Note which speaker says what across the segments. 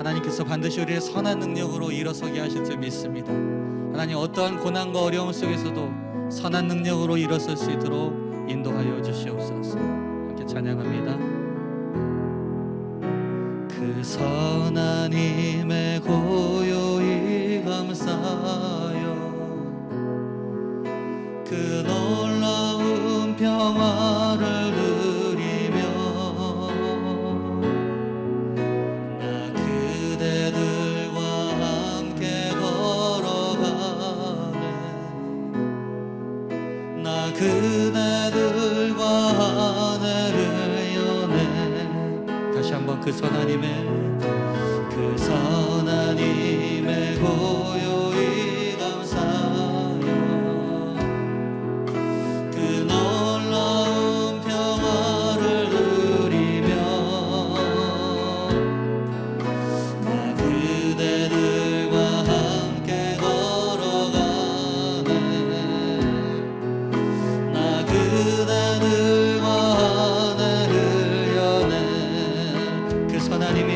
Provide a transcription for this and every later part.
Speaker 1: 하나님께서 반드시 우리의 선한 능력으로 일어서게 하실 줄 믿습니다. 하나님, 어떠한 고난과 어려움 속에서도 선한 능력으로 일어설 수 있도록 인도하여 주시옵소서. 함께 찬양합니다. 그 선한 힘에 고요히 감사하여 그 놀라운 평화를 누리며 나 그대들과 함께 걸어가네. 나 그대들과 하늘을 여네. 다시 한번 그 선한 힘에 고요히 감사하여 그 놀라운 평화를 누리며 나 그대들과 함께 걸어가네. 나 그대들과 하늘을 여네. 그 선한 힘이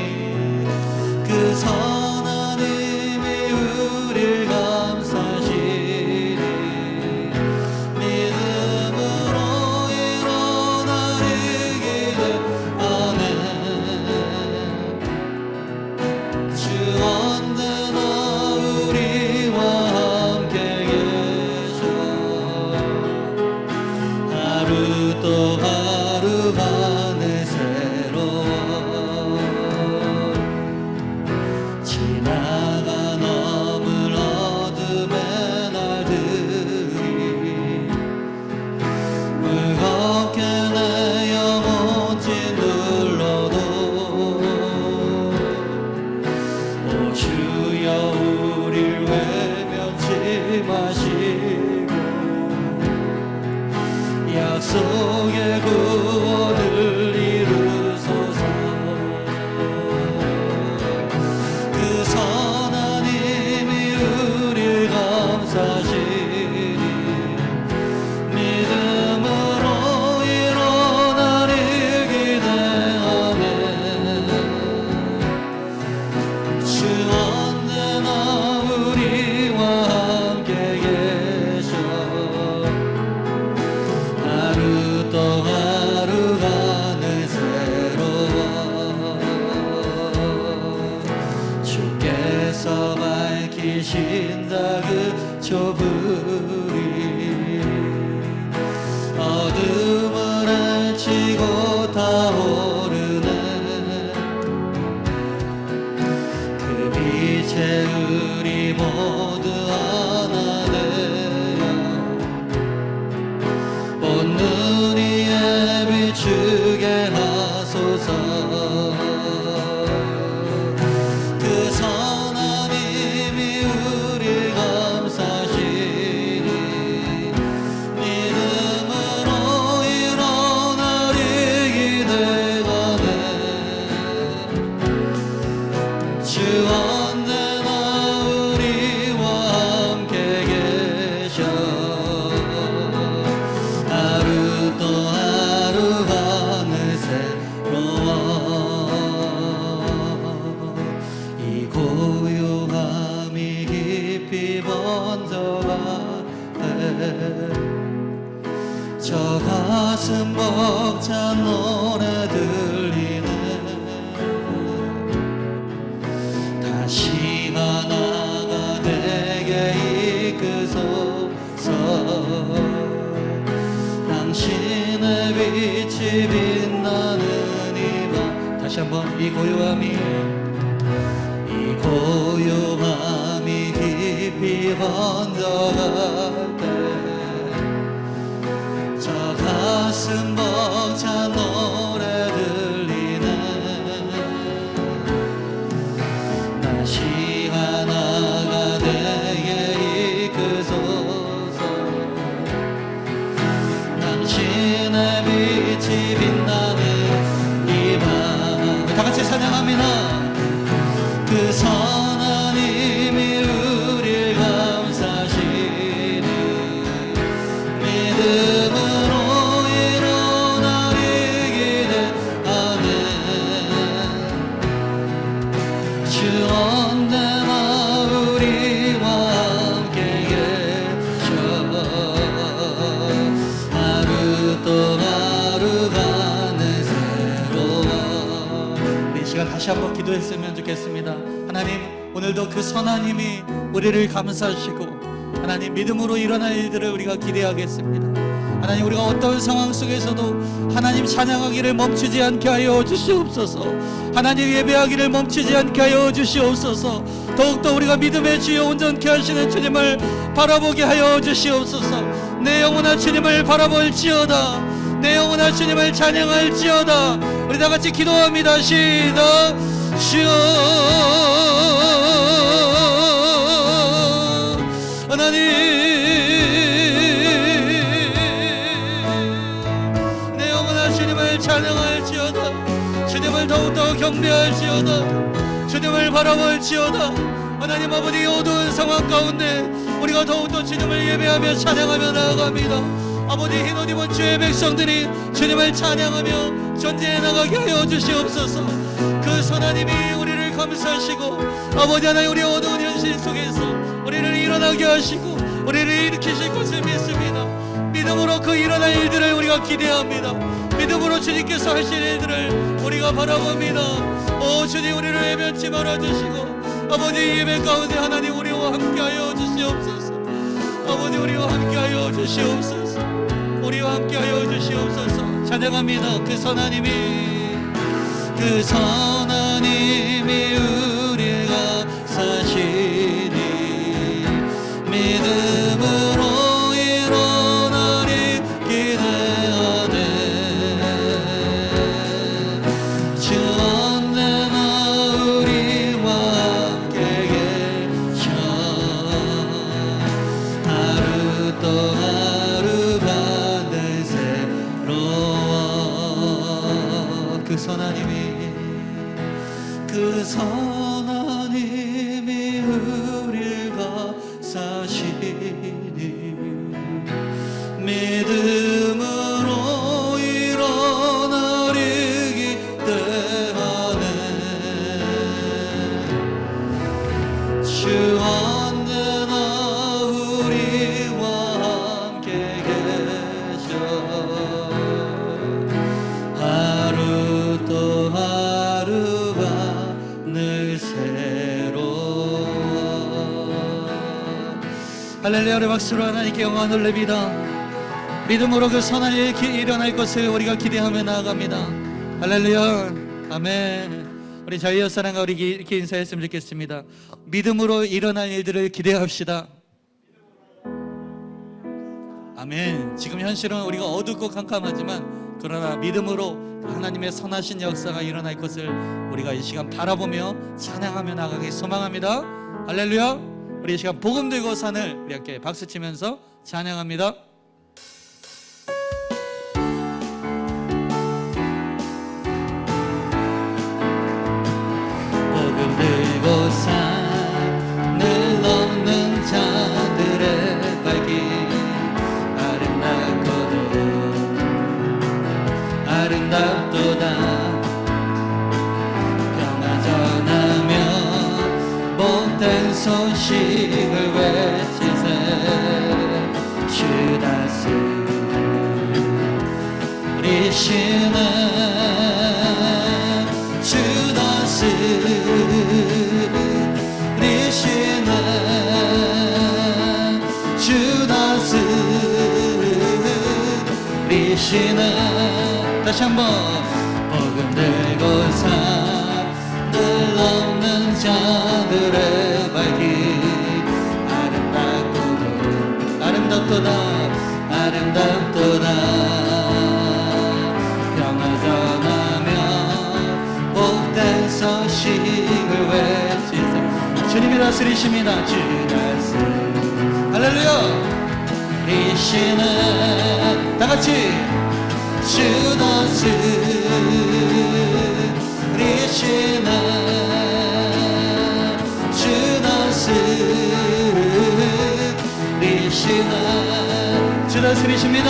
Speaker 1: 우릴 감싸시니 믿음으로 일어나리 기대하네. 주 언제나 우리와 함께 계셔. 하루 또 하루가 늘 새로워. 지나가 넘을 어둠의 날들이 무겁게 내 영혼 짓눌러도 오 주여 우릴 외면치 마시고 약속의 구원을 이루소서. 그 선한 힘이 우릴 감싸시니 믿음으로 일어나리 기대하네. 주 언제나 우리와 함께 계셔. 하루 또 하루가 늘 새로워. 주께서 밝히신 그 촛불이 어둠을 헤치고 타오르네. 그 빛에 우리 모두 하나 되어 온눈 위에 비추게 하소서. 그 선한 힘이 우릴 감싸시니 믿음으로 일어나리 기대하네. 주 언제나 우리와 함께 계셔. 하루 또 하루가 늘 새로워. 이 고요함이 깊이 번져가네. 저 가슴 벅찬 노래 들리네. 다시 하나가 되게 이끄소서. 당신의 빛이 빛나는 이 밤. 다시 한번 이 고요함이 깊이 번져갈 때 저 가슴 벅찬 노래 들리네. 다시 하나가 되게 이끄소서. 당신의 빛이 빛나는 이 밤. 다 같이 찬양합니다. 그 선한 힘이 우릴 감싸시니 믿음으로 일어나리 기대하네. 주 시간 다시 한번 기도했으면 좋겠습니다. 하나님, 오늘도 그 선한 힘이 우리를 감싸시고 하나님, 믿음으로 일어날 일들을 우리가 기대하겠습니다. 하나님, 우리가 어떤 상황 속에서도 하나님 찬양하기를 멈추지 않게 하여 주시옵소서. 하나님, 예배하기를 멈추지 않게 하여 주시옵소서. 더욱더 우리가 믿음의 주여 온전케 하시는 주님을 바라보게 하여 주시옵소서. 내 영혼아 주님을 바라볼지어다. 내 영혼아 주님을 찬양할지어다. 우리 다 같이 기도합니다. 시작. 주여 하나님, 내 영혼아 주님을 찬양할지어다. 주님을 더욱더 경배할지어다. 주님을 바라볼지어다. 하나님 아버지, 어두운 상황 가운데 우리가 더욱더 주님을 예배하며 찬양하며 나아갑니다. 아버지, 흰옷 입은 주의 백성들이 주님을 찬양하며 전진해 나가게 하여 주시옵소서. 그 선한 힘이 우리를 감싸시고 아버지 하나님, 우리 어두운 현실 속에서 우리를 일어나게 하시고 우리를 일으키실 것을 믿습니다. 믿음으로 그 일어날 일들을 우리가 기대합니다. 믿음으로 주님께서 하실 일들을 우리가 바라봅니다. 오 주님, 우리를 외면치 말아주시고 아버지, 예배 가운데 하나님 우리와 함께하여 주시옵소서. 아버지, 우리와 함께하여 주시옵소서. 우리와 함께하여 주시옵소서. 찬양합니다. 그 선한 힘이, 그 선한 힘이 우리가 사시니 믿음으로 일어나리 기대하네. 주 언제나 우리와 함께 계셔. 하루 또 하루가 늘 새로워. 그 선한 힘이, 그 선한 힘이 우리가 사시니 믿음으로 일어나리 기대하네. 주 언제나 우리와 함께 계셔. 하루 또 하루가 늘 새로워. 할렐루야. 우리 박수로 하나님께 영광을 돌립니다. 믿음으로 그 선한 일이 일어날 것을 우리가 기대하며 나아갑니다. 할렐루야. 아멘. 우리 자유의 사랑과 우리 이렇게 인사했으면 좋겠습니다. 믿음으로 일어날 일들을 기대합시다. 아멘. 지금 현실은 우리가 어둡고 캄캄하지만 그러나 믿음으로 하나님의 선하신 역사가 일어날 것을 우리가 이 시간 바라보며 찬양하며 나가기 소망합니다. 할렐루야. 우리 이 시간 복음 들고 산을 우리 함께 박수치면서 찬양합니다. 복음 들고 산을 넘는 자들의 발길 아름답도다. 평화 전하며 복된 소식을 외치세. 주 다스리시는 주 다스리시는 주 다스리시는. 다시 한번. 복음 들고 산을 넘는 자들의 발길 아름답도다. 평화 전하며 복된 소식을 외치세. 주님이 다스리십니다. 주 다스리. 할렐루야. 리시는 다같이 주 다스리시는 주 다스리시는 주 다스리십니다.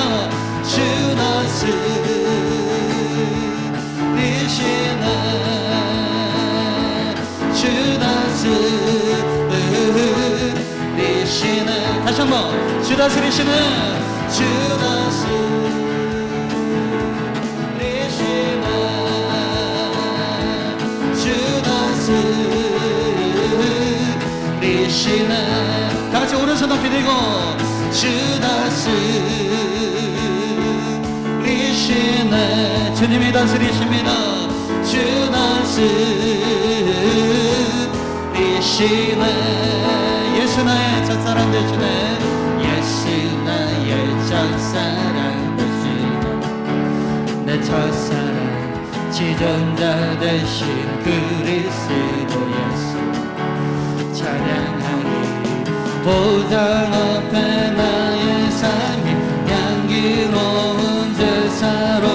Speaker 1: 주 다스리시는 주 다스리시는. 다시 한번. 주 다스리시는 주 다스리시는 주 주 다스리시네. 주님이 다스리십니다. 주 다스리시네. 예수 나의 첫사랑 되시네. 예수 나의 첫사랑 되시네. 내 첫사랑 지존자 되신 그리스도 예수 찬양하리. 보좌 앞에 나의 삶이 향기로운 제사로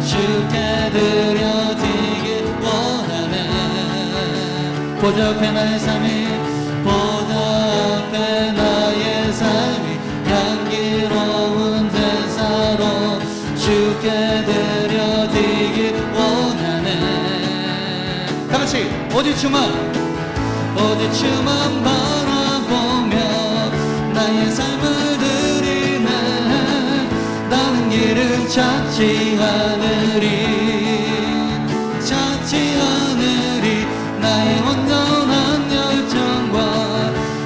Speaker 1: 주께 드려지길 원하네. 보좌 앞에 나의 삶이 보좌 앞에 나의 삶이 향기로운 제사로 주께 드려지길 원하네. 다같이 오직 주만 바라보며 나의 삶을 드리네. 다른 길은 찾지 않으리 나의 온전한 열정과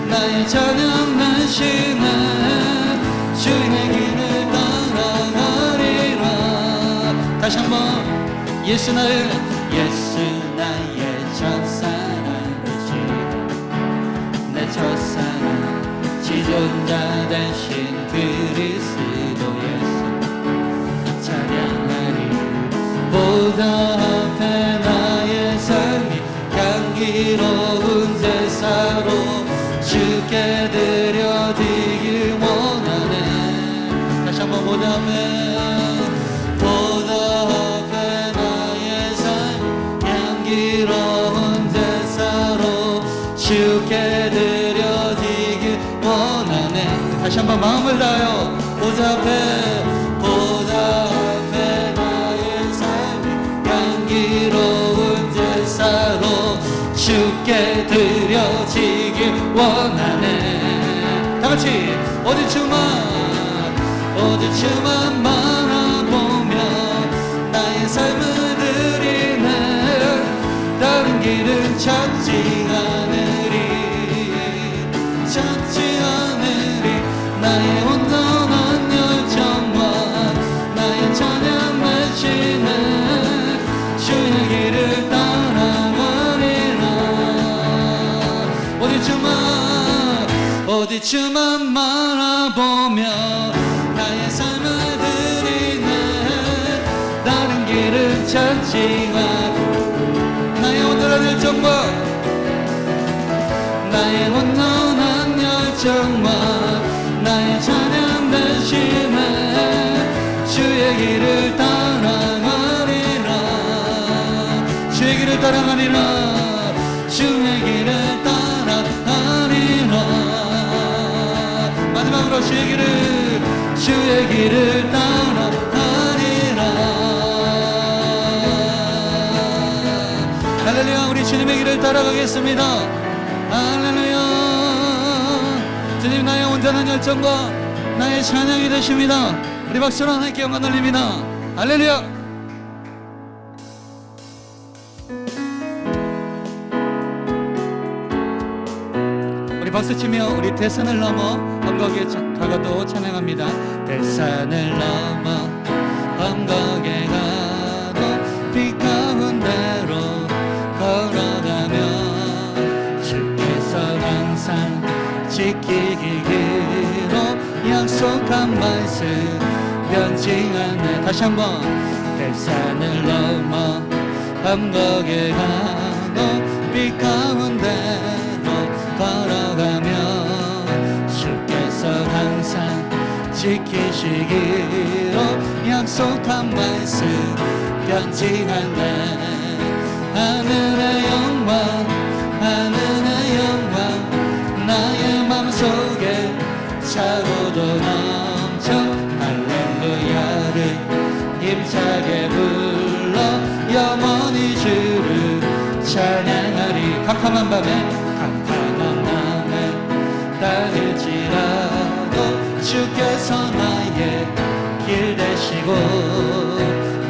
Speaker 1: 나의 찬양 대신에 주의 길을 따라가리라. 다시 한번 예수 나의 첫사랑 되시네. 내 첫사랑 지존자 되신 그리스도 예수 찬양하리. 보좌 앞에 나의 삶이 향기로운 제사로 주께 드려지길 원하네. 다시 한번 보좌 앞에 나의 삶 향기로운 제사로 주께 드려지길 원하네. 다시 한번 마음을 다하여 보좌 앞에 나의 삶이 향기로운 제사로 주께 드려지길 원하네. 다같이 오직 주만 바라보며 나의 삶을 드리네. 다른 길은 찾지 않으리 나의 온전한 열정과 나의 찬양 대신에 주의 길을 따라가리라. 오직 주만 바라보며 나의 삶을 드리네. 다른 길을 찾지 않고 나의 온전한 열정과 나의 온전한 열정과 나의 찬양 대신에 주의 길을 따라가리라. 주의 길을 따라가리라. 주의 길을 따라가리라. 마지막으로 주의 길을 따라가리라. 할렐루야. 우리 주님의 길을 따라가겠습니다. 할렐루야. 주님 나의 온전한 열정과 나의 찬양이 되십니다. 우리 박수로 하나님께 영광 돌립니다. 할렐루야. 우리 박수치며 우리 대산을 넘어 언덕에 가도 찬양합니다. 대산을 넘어 언덕에 가도 빛 가운데로 걸어가며 주께서 항상 지키기로 약속한 말씀 변치 않네. 다시 한번 대산을 넘어 언덕에 가도 빛 가운데로 걸어가며 주께서 항상 지키시기로 약속한 말씀 변치 않네. 하늘의 영광 나의 맘속에 차고도 넘쳐 할렐루야를 힘차게 불러 영원히 주를 찬양하리. 캄캄한 밤에 따를지라도 주께서 나의 길 되시고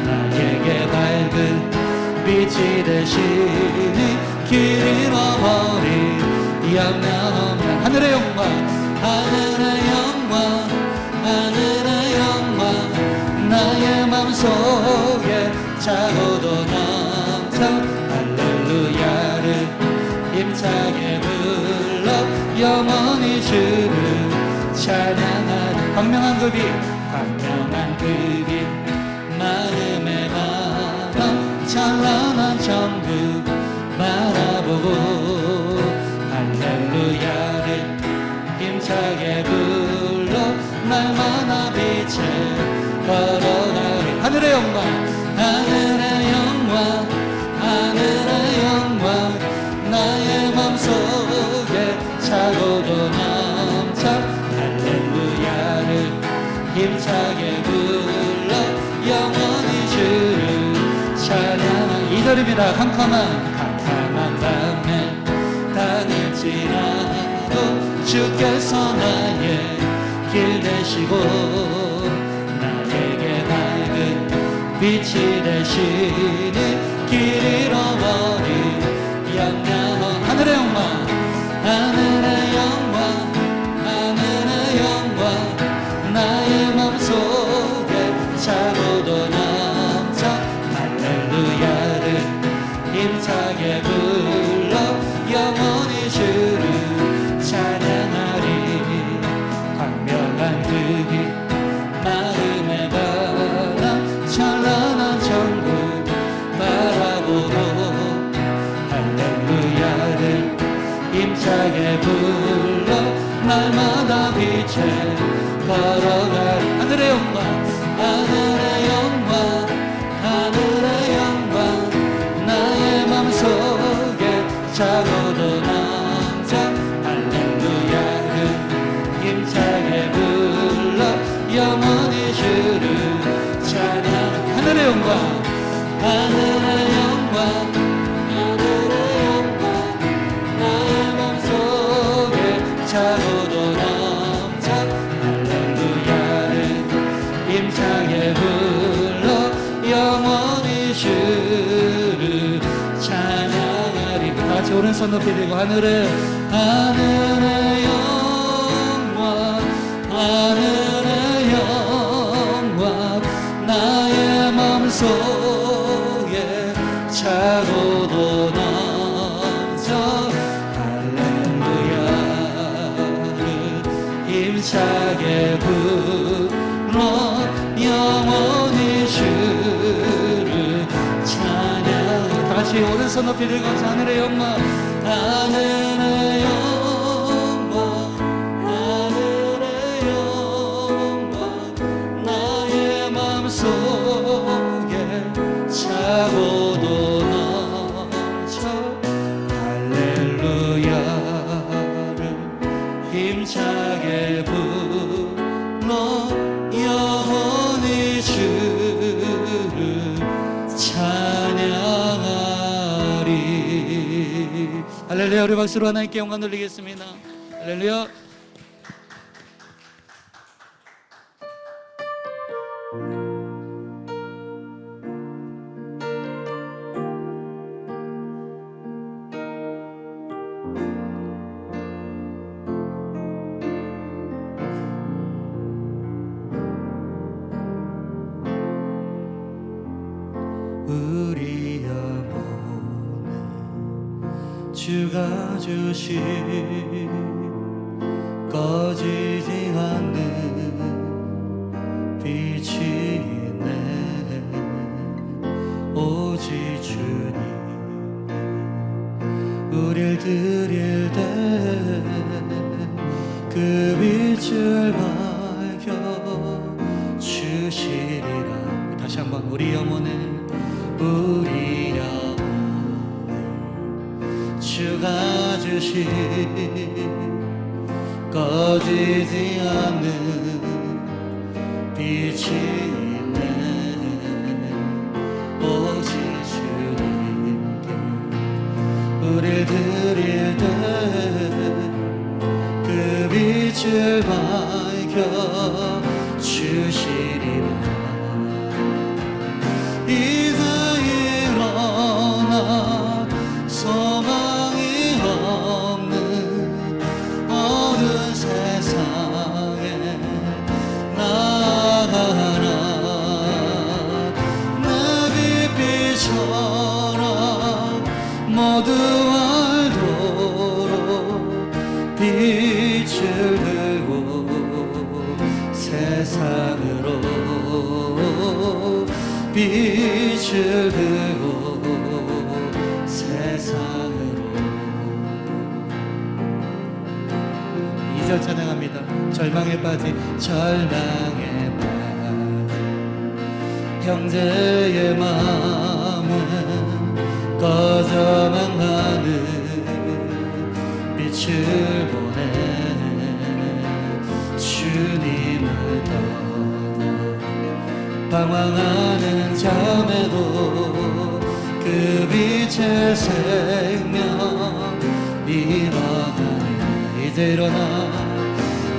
Speaker 1: 나에게 밝은 빛이 되시니 길 잃어버린 염려 없는 하늘의 영광 하늘의 영광 나의 맘속에 차고도 넘쳐 할렐루야를 힘차게 불러 영원히 주를 찬양하리. 광명한 급이 마음에 바람 찬란한 천국 바라보고 할렐루야를 힘차게 불러 날마다 빛에 걸어가리. 하늘의 영광 하늘의 영광 하늘의 영광 나의 맘속에 차고도 넘쳐 할렐루야를 힘차게 불러 영원히 주를 찬양하. 2절입니다. 캄캄한 밤에 다닐지라도 주께서 나의 길 되시고 나에게 밝은 빛이 되시니 길 잃어버린 영영. 하늘의 영광 하늘의 영광 하늘의 영광 나의 맘속에 차고도 넘쳐 할렐루야를 힘차게 불러 영원히 주를 찬양하리. 광명한 급이 마음에 바람 찬란한 천국 바라보고 할렐루야를 힘차게 불러 날마다 빛에 걸어가리. 하늘의 영광 하늘의 영광 하늘의 영광 나의 맘속에 차고도 넘쳐 할렐루야를 힘차게 불러 영원히 주를 찬양. 하늘의 영광 하늘의 영광 하늘의 영광 나의 맘속에 차고도 넘쳐 할렐루야를 힘차게 불러 영원히 주를 찬양하리. 다같이 오른손 높이 들고 하늘의 영광 하늘의 영광 나의 맘속에 차고도 넘쳐 할렐루야를 힘차게 불러 영원히 주를 찬양. 다시 오른손 높이 들고 하늘의 영광 하늘의 영광 하늘의 영광 나의 맘속에 차고도 넘쳐 할렐루야를 힘차게 불러 영원히 주를 찬양하리. 할렐루야. 우리 박수로 하나님께 영광 돌리겠습니다. 할렐루야. 우리 영혼에 주가 주신 꺼지지 않는 빛이 있네. 오직 주님 우릴 드릴 때 그 빛을 밝혀 주시리라. 다시 한번 우리 영혼에 주가 주신 꺼지지 않는 빛이 있네. 오직 주님께 우릴 드릴 때 그 빛을 밝혀 주시리라. 이제 일어나 소망이 없는 어두운 세상에 나 모두 알도록 빛을 들고 세상으로 빛을 들고 세상으로. 2절 찬양합니다. 절망에 빠진 형제의 마음은 꺼져만 가는 빛을 보내 주님을 떠나 방황하는 자매도 그 빛의 생명 일어나네.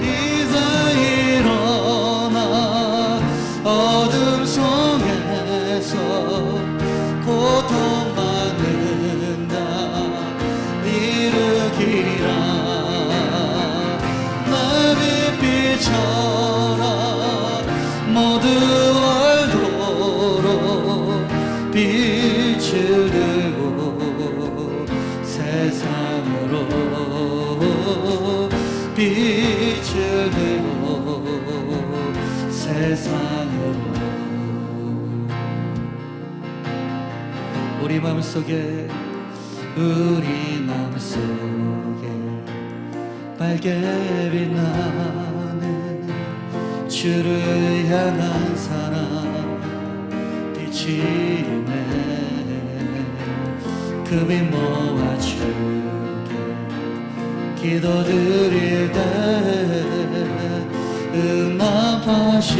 Speaker 1: 이제 일어나 어둠 속에서 고통받는 나 일으키라. 내 빛비춰라 모두 알도록 빛을 들고 세상으로 빛을 들고 세상으로. 우리 마음속에 밝게 빛나는 주를 향한 사랑 빛이 있네. 그 빛 모아주게 기도드릴 때 응답하시리.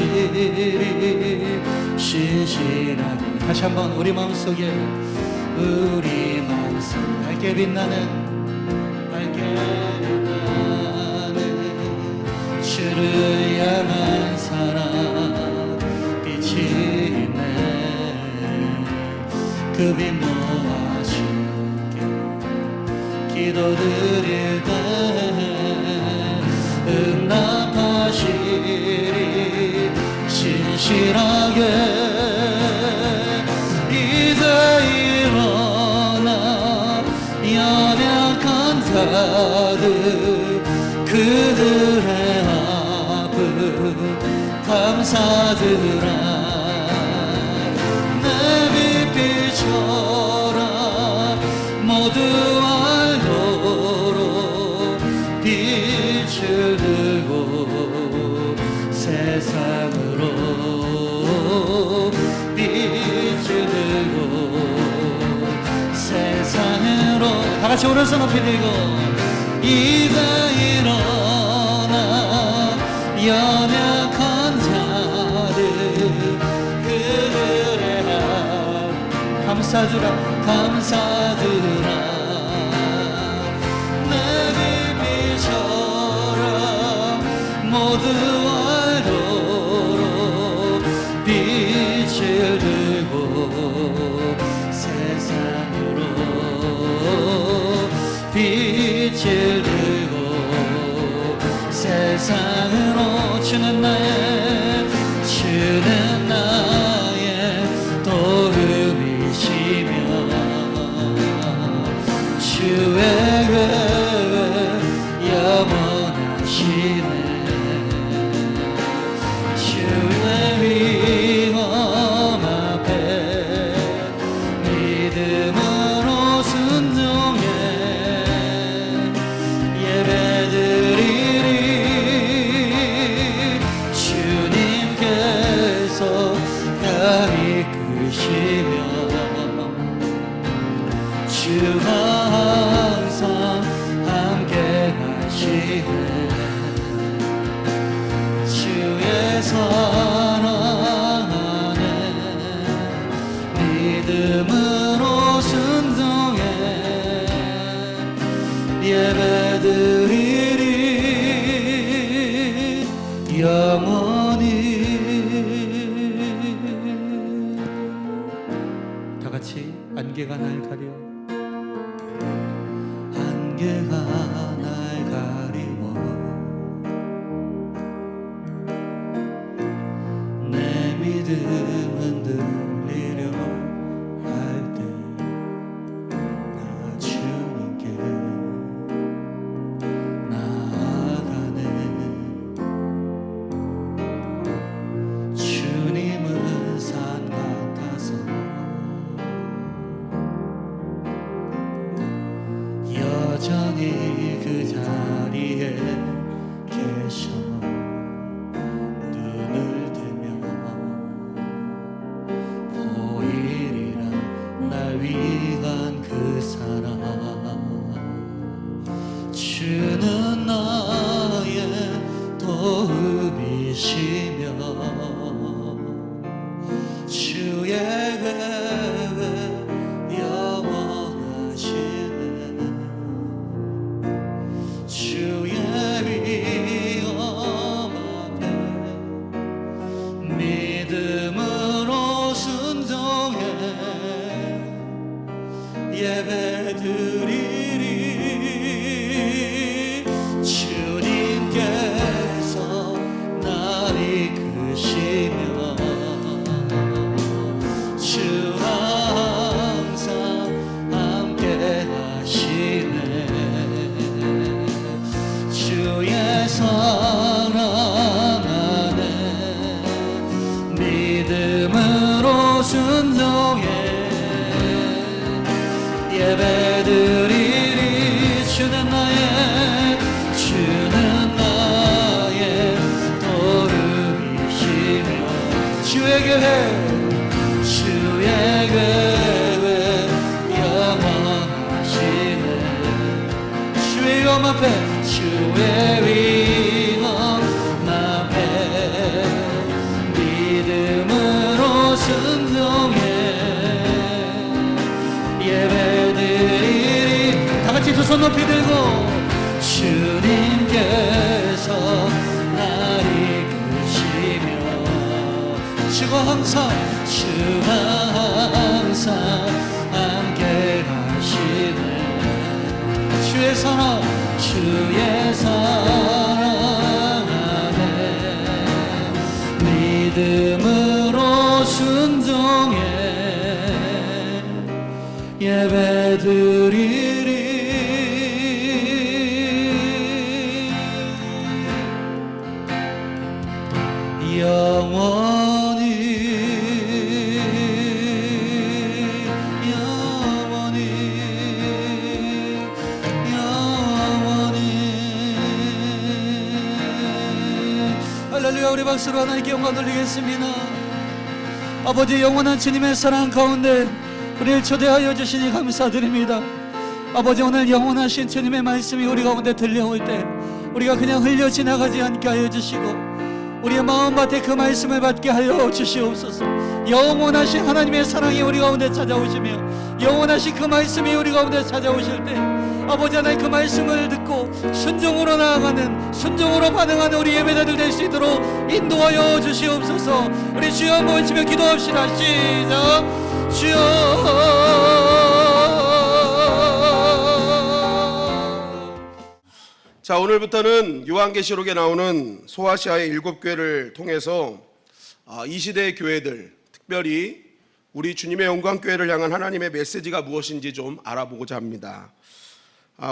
Speaker 1: 신실하게 다시 한번 우리 마음속에 밝게 빛나는 주를 향한 사랑 빛이 있네. 그 빛 모아주게 기도드릴 때 응답하시리. 신실하게 이제 일어나 연약한 자들 그들의 아픔 감사드라. 내 빛 비춰라 모두 알도록 빛을 들고 세상으로 빛을 들고 세상으로. 다같이 오른손 높이 들고 이제 일어나 연약한 자들 그들의 감사주라 내 빛 비춰라 모두 알도록 빛을 들고 세상으로 빛을 들고 세상으로. 주는 나의 도움이시며 주의 영원하시네. 주의 위엄 앞에 믿음으로 순종해 예배드리리. 주님께서 나 이끄시며 주가 항상 함께 하시네. 주의 사랑 안에 믿음으로 순종해 예배드리리 영원히. 다같이 안개가 날 가려 안개가 날 가리워 내 믿음은 흔들리려 할 때 여전히 그 자리에 계셔 눈을 뜨면 보이리라 날 위한 그 사랑 주는 나의 도움이시며 주의 외에 영원하시네 주의 위엄 앞에 믿음으로 순종해 예배드리리 주님께서 날 이끄시며 주와 항상 함께 하시네 주의 사랑 안에 믿음으로 순종해 예배드리리 주는 나의 도움이시며 주의 교회 영원하시네 주의 위엄 앞에 주의 위엄 앞에 믿음으로 순종해 예배드리리 다같이 두 손 높이 들고 주님께서 날 이끄시며 주가 항상 함께 하시네 주의 사랑 안에 믿음으로 순종해 예배드리리 영원히 할렐루야. 우리 박수로 하나님께 영광 돌리겠습니다. 아버지 영원한 주님의 사랑 가운데 우리를 초대하여 주시니 감사드립니다. 아버지 오늘 영원하신 주님의 말씀이 우리 가운데 들려올 때 우리가 그냥 흘려 지나가지 않게 하여 주시고 우리의 마음밭에 그 말씀을 받게 하여 주시옵소서. 영원하신 하나님의 사랑이 우리 가운데 찾아오시며 영원하신 그 말씀이 우리 가운데 찾아오실 때 아버지 하나님 그 말씀을 듣고 순종으로 나아가는 순종으로 반응하는 우리 예배자들 될 수 있도록 인도하여 주시옵소서. 우리 주여 한번 외치며 기도합시다. 시작. 주여.
Speaker 2: 자, 오늘부터는 요한계시록에 나오는 소아시아의 7교회를 통해서 이 시대의 교회들, 특별히 우리 주님의 영광교회를 향한 하나님의 메시지가 무엇인지 좀 알아보고자 합니다.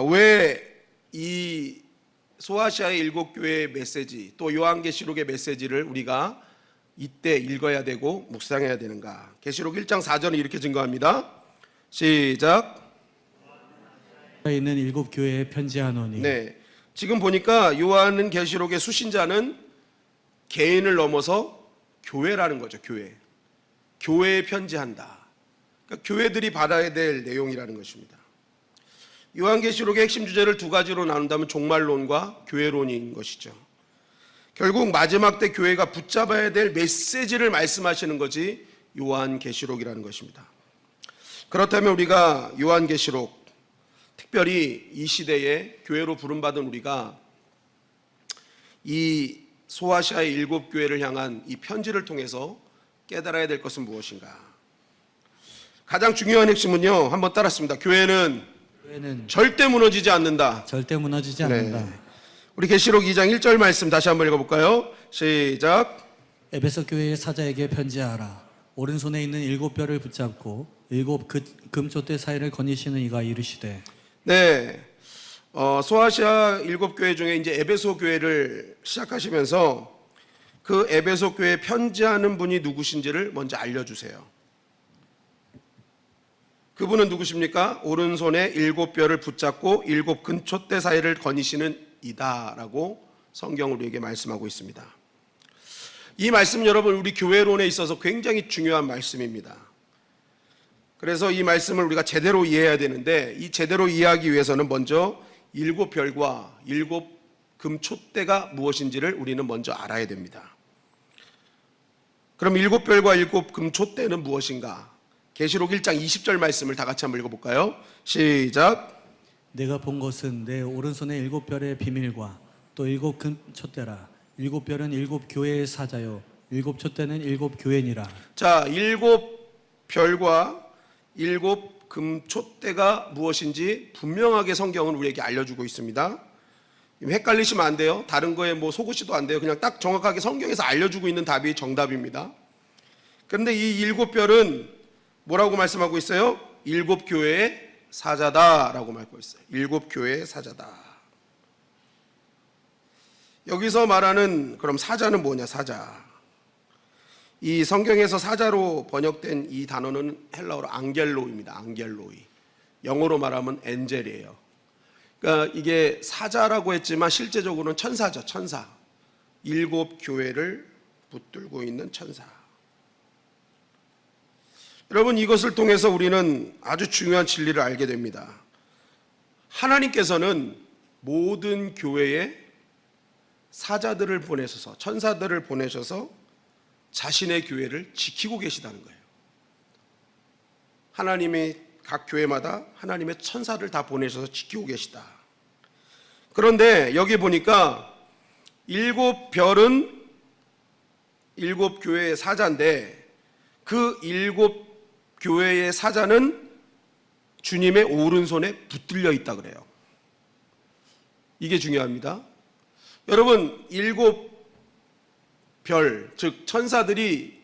Speaker 2: 왜 이 소아시아의 7교회의 메시지, 또 요한계시록의 메시지를 우리가 이때 읽어야 되고 묵상해야 되는가? 계시록 1장 4절은 이렇게 증거합니다. 시작.
Speaker 1: 있는 7교회에 편지하노니.
Speaker 2: 네, 지금 보니까 요한은 계시록의 수신자는 개인을 넘어서 교회라는 거죠. 교회에 편지한다. 그러니까 교회들이 받아야 될 내용이라는 것입니다. 요한계시록의 핵심 주제를 두 가지로 나눈다면 종말론과 교회론인 것이죠. 결국 마지막 때 교회가 붙잡아야 될 메시지를 말씀하시는 것이 요한계시록이라는 것입니다. 그렇다면 우리가 요한계시록, 특별히 이 시대에 교회로 부름받은 우리가 이 소아시아의 7교회를 향한 이 편지를 통해서 깨달아야 될 것은 무엇인가? 가장 중요한 핵심은요, 한번 따랐습니다. 교회는 절대 무너지지 않는다.
Speaker 1: 절대 무너지지 않는다.
Speaker 2: 네. 우리 계시록 2장 1절 말씀 다시 한번 읽어볼까요? 시작.
Speaker 1: 에베소 교회의 사자에게 편지하라. 오른손에 있는 7뼈를 붙잡고 7 금촛대 사이를 거니시는 이가 이르시되.
Speaker 2: 네, 소아시아 7교회 중에 이제 에베소 교회를 시작하시면서 그 에베소 교회에 편지하는 분이 누구신지를 먼저 알려주세요. 그분은 누구십니까? 오른손에 7뼈를 붙잡고 7 근촛대 사이를 거니시는 이다라고 성경은 우리에게 말씀하고 있습니다. 이 말씀 여러분 우리 교회론에 있어서 굉장히 중요한 말씀입니다. 그래서 이 말씀을 우리가 제대로 이해해야 되는데, 이 제대로 이해하기 위해서는 먼저 7별과 7 금촛대가 무엇인지를 우리는 먼저 알아야 됩니다. 그럼 7별과 7 금촛대는 무엇인가? 계시록 1장 20절 말씀을 다 같이 한번 읽어볼까요? 시작.
Speaker 1: 내가 본 것은 내 오른손에 7별의 비밀과 또 7 금촛대라. 7별은 7 교회의 사자요 7 촛대는 7 교회니라.
Speaker 2: 자, 7별과 7 금촛대가 무엇인지 분명하게 성경은 우리에게 알려주고 있습니다. 헷갈리시면 안 돼요. 다른 거에 뭐 속으시도 안 돼요. 그냥 딱 정확하게 성경에서 알려주고 있는 답이 정답입니다. 그런데 이 7별은 뭐라고 말씀하고 있어요? 7 교회의 사자다라고 말하고 있어요. 7 교회의 사자다. 여기서 말하는 그럼 사자는 뭐냐? 사자. 이 성경에서 사자로 번역된 이 단어는 헬라어로 앙겔로입니다. 앙겔로이. 영어로 말하면 엔젤이에요. 그러니까 이게 사자라고 했지만 실제적으로는 천사죠. 천사. 7 교회를 붙들고 있는 천사. 여러분, 이것을 통해서 우리는 아주 중요한 진리를 알게 됩니다. 하나님께서는 모든 교회에 사자들을 보내셔서, 천사들을 보내셔서 자신의 교회를 지키고 계시다는 거예요. 하나님이 각 교회마다 하나님의 천사를 다 보내셔서 지키고 계시다. 그런데 여기 보니까 7별은 7 교회의 사자인데, 그 7 교회의 사자는 주님의 오른손에 붙들려 있다 그래요. 이게 중요합니다. 여러분, 7별, 즉 천사들이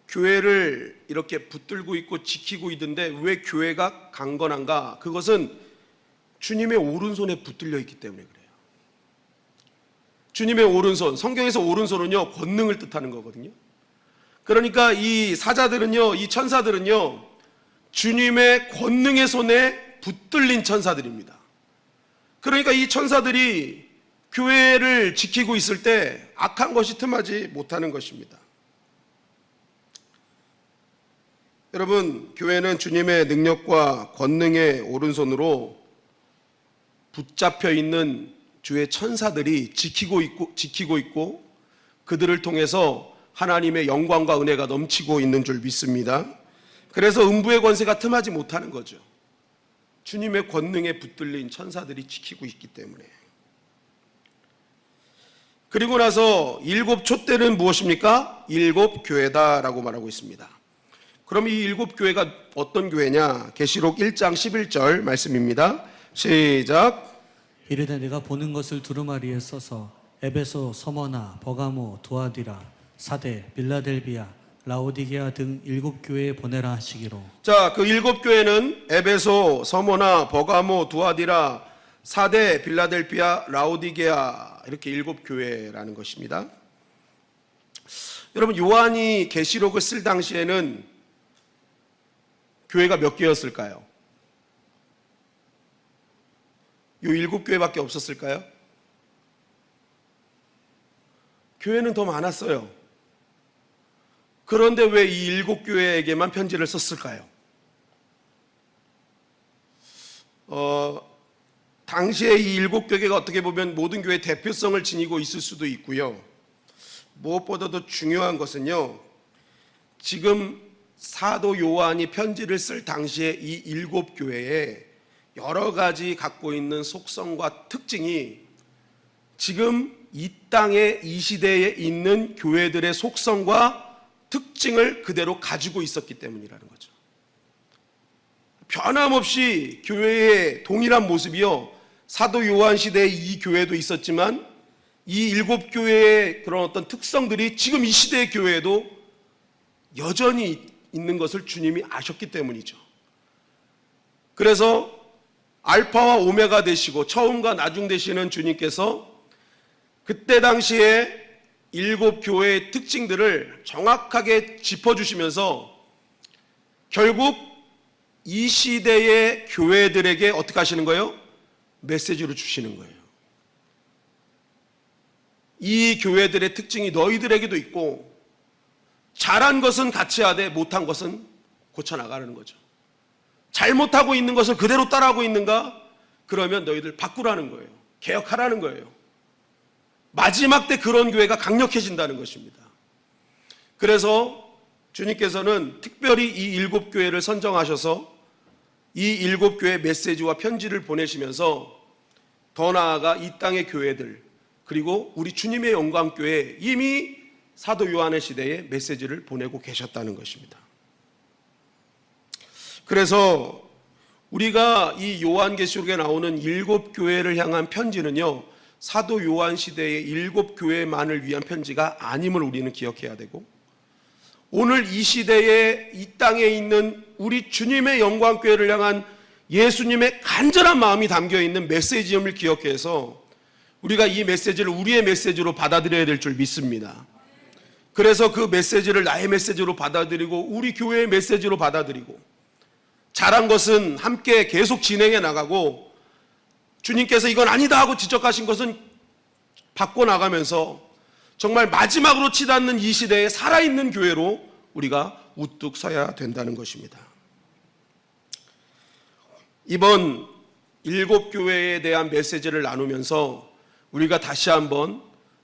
Speaker 2: 교회를 이렇게 붙들고 있고 지키고 있는데 왜 교회가 강건한가? 그것은 주님의 오른손에 붙들려 있기 때문에 그래요. 주님의 오른손, 성경에서 오른손은요 권능을 뜻하는 거거든요. 그러니까 이 사자들은요, 이 천사들은요 주님의 권능의 손에 붙들린 천사들입니다. 그러니까 이 천사들이 교회를 지키고 있을 때 악한 것이 틈하지 못하는 것입니다. 여러분, 교회는 주님의 능력과 권능의 오른손으로 붙잡혀 있는 주의 천사들이 지키고 있고 그들을 통해서 하나님의 영광과 은혜가 넘치고 있는 줄 믿습니다. 그래서 음부의 권세가 틈하지 못하는 거죠. 주님의 권능에 붙들린 천사들이 지키고 있기 때문에. 그리고 나서 7 촛대는 무엇입니까? 7 교회다라고 말하고 있습니다. 그럼 이 7 교회가 어떤 교회냐? 계시록 1장 11절 말씀입니다. 시작.
Speaker 1: 이르되 내가 보는 것을 두루마리에 써서 에베소, 서머나, 버가모, 두아디라, 사대, 빌라델비아, 라오디게아 등 7 교회에 보내라 하시기로.
Speaker 2: 자, 그 7 교회는 에베소, 서머나, 버가모, 두아디라, 사대, 빌라델비아, 라오디게아, 이렇게 7 교회라는 것입니다. 여러분, 요한이 계시록을 쓸 당시에는 교회가 몇 개였을까요? 요 7 교회밖에 없었을까요? 교회는 더 많았어요. 그런데 왜 이 7 교회에게만 편지를 썼을까요? 당시에 이 7 교회가 어떻게 보면 모든 교회의 대표성을 지니고 있을 수도 있고요. 무엇보다도 중요한 것은요, 지금 사도 요한이 편지를 쓸 당시에 이 7 교회에 여러 가지 갖고 있는 속성과 특징이 지금 이 땅에 이 시대에 있는 교회들의 속성과 특징을 그대로 가지고 있었기 때문이라는 거죠. 변함없이 교회의 동일한 모습이요, 사도 요한 시대에 이 교회도 있었지만 이 7 교회의 그런 어떤 특성들이 지금 이 시대의 교회에도 여전히 있는 것을 주님이 아셨기 때문이죠. 그래서 알파와 오메가 되시고 처음과 나중 되시는 주님께서 그때 당시에 7 교회의 특징들을 정확하게 짚어주시면서 결국 이 시대의 교회들에게 어떻게 하시는 거예요? 메시지로 주시는 거예요. 이 교회들의 특징이 너희들에게도 있고, 잘한 것은 같이 하되 못한 것은 고쳐나가는 거죠. 잘못하고 있는 것을 그대로 따라하고 있는가? 그러면 너희들 바꾸라는 거예요. 개혁하라는 거예요. 마지막 때 그런 교회가 강력해진다는 것입니다. 그래서 주님께서는 특별히 이 7교회를 선정하셔서 이 7교회 메시지와 편지를 보내시면서 더 나아가 이 땅의 교회들, 그리고 우리 주님의 영광교회에 이미 사도 요한의 시대에 메시지를 보내고 계셨다는 것입니다. 그래서 우리가 이 요한계시록에 나오는 7교회를 향한 편지는요, 사도 요한 시대의 7교회만을 위한 편지가 아님을 우리는 기억해야 되고, 오늘 이 시대에 이 땅에 있는 우리 주님의 영광교회를 향한 예수님의 간절한 마음이 담겨있는 메시지임을 기억해서 우리가 이 메시지를 우리의 메시지로 받아들여야 될 줄 믿습니다. 그래서 그 메시지를 나의 메시지로 받아들이고 우리 교회의 메시지로 받아들이고, 잘한 것은 함께 계속 진행해 나가고, 주님께서 이건 아니다 하고 지적하신 것은 바꿔나가면서 정말 마지막으로 치닫는 이 시대에 살아있는 교회로 우리가 우뚝 서야 된다는 것입니다. 이번 7교회에 대한 메시지를 나누면서 우리가 다시 한번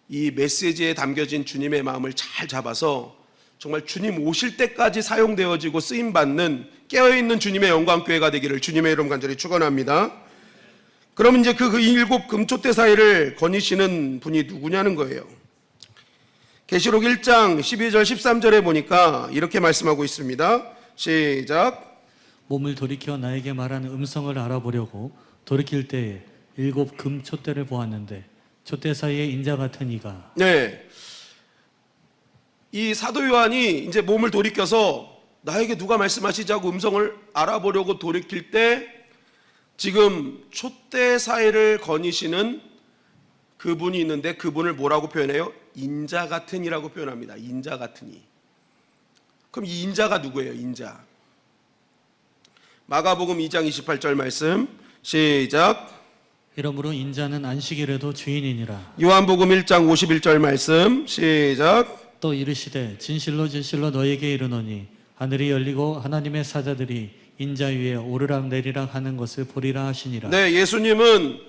Speaker 2: 이 메시지에 담겨진 주님의 마음을 잘 잡아서 정말 주님 오실 때까지 사용되어지고 쓰임받는 깨어있는 주님의 영광교회가 되기를 주님의 이름 간절히 축원합니다. 그럼 이제 그 7 금초대 사이를 거니시는 분이 누구냐는 거예요. 계시록 1장 12절 13절에 보니까 이렇게 말씀하고 있습니다. 시작.
Speaker 1: 몸을 돌이켜 나에게 말하는 음성을 알아보려고 돌이킬 때에 7 금촛대를 보았는데 촛대 사이에 인자 같은 이가.
Speaker 2: 네. 이 사도 요한이 이제 몸을 돌이켜서 나에게 누가 말씀하시자고 음성을 알아보려고 돌이킬 때 지금 촛대 사이를 거니시는 그분이 있는데 그분을 뭐라고 표현해요? 인자 같은 이라고 표현합니다. 인자 같은 이. 그럼 이 인자가 누구예요? 인자. 마가복음 2장 28절 말씀 시작.
Speaker 1: 이러므로 인자는 안식일에도 주인이니라.
Speaker 2: 요한복음 1장 51절 말씀 시작.
Speaker 1: 또 이르시되 진실로 진실로 너에게 이르노니 하늘이 열리고 하나님의 사자들이 인자 위에 오르락 내리락 하는 것을 보리라 하시니라.
Speaker 2: 네, 예수님은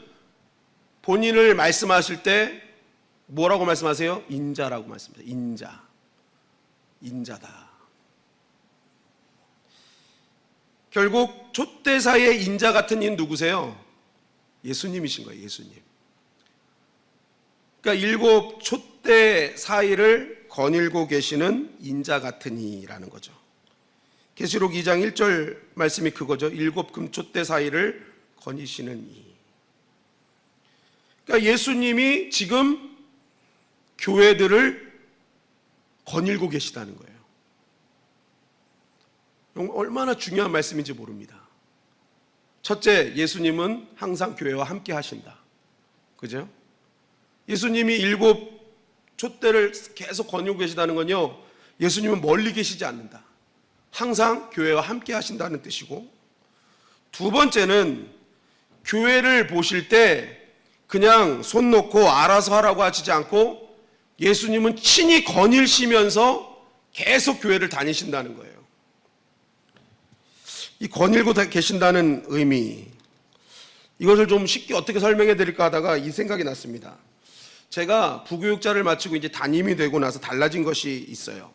Speaker 2: 본인을 말씀하실 때 뭐라고 말씀하세요? 인자라고 말씀하세요. 인자. 인자다. 결국 촛대 사이의 인자 같은 이는 누구세요? 예수님이신 거예요. 예수님. 그러니까 7 촛대 사이를 거닐고 계시는 인자 같은 이라는 거죠. 계시록 2장 1절 말씀이 그거죠. 7 금촛대 사이를 거니시는 이. 그러니까 예수님이 지금 교회들을 거닐고 계시다는 거예요. 얼마나 중요한 말씀인지 모릅니다. 첫째, 예수님은 항상 교회와 함께 하신다. 그죠? 예수님이 7 촛대를 계속 거닐고 계시다는 건요, 예수님은 멀리 계시지 않는다. 항상 교회와 함께 하신다는 뜻이고, 두 번째는 교회를 보실 때 그냥 손 놓고 알아서 하라고 하시지 않고 예수님은 친히 거닐시면서 계속 교회를 다니신다는 거예요. 이 거닐고 계신다는 의미, 이것을 좀 쉽게 어떻게 설명해 드릴까 하다가 이 생각이 났습니다. 제가 부교육자를 마치고 이제 담임이 되고 나서 달라진 것이 있어요.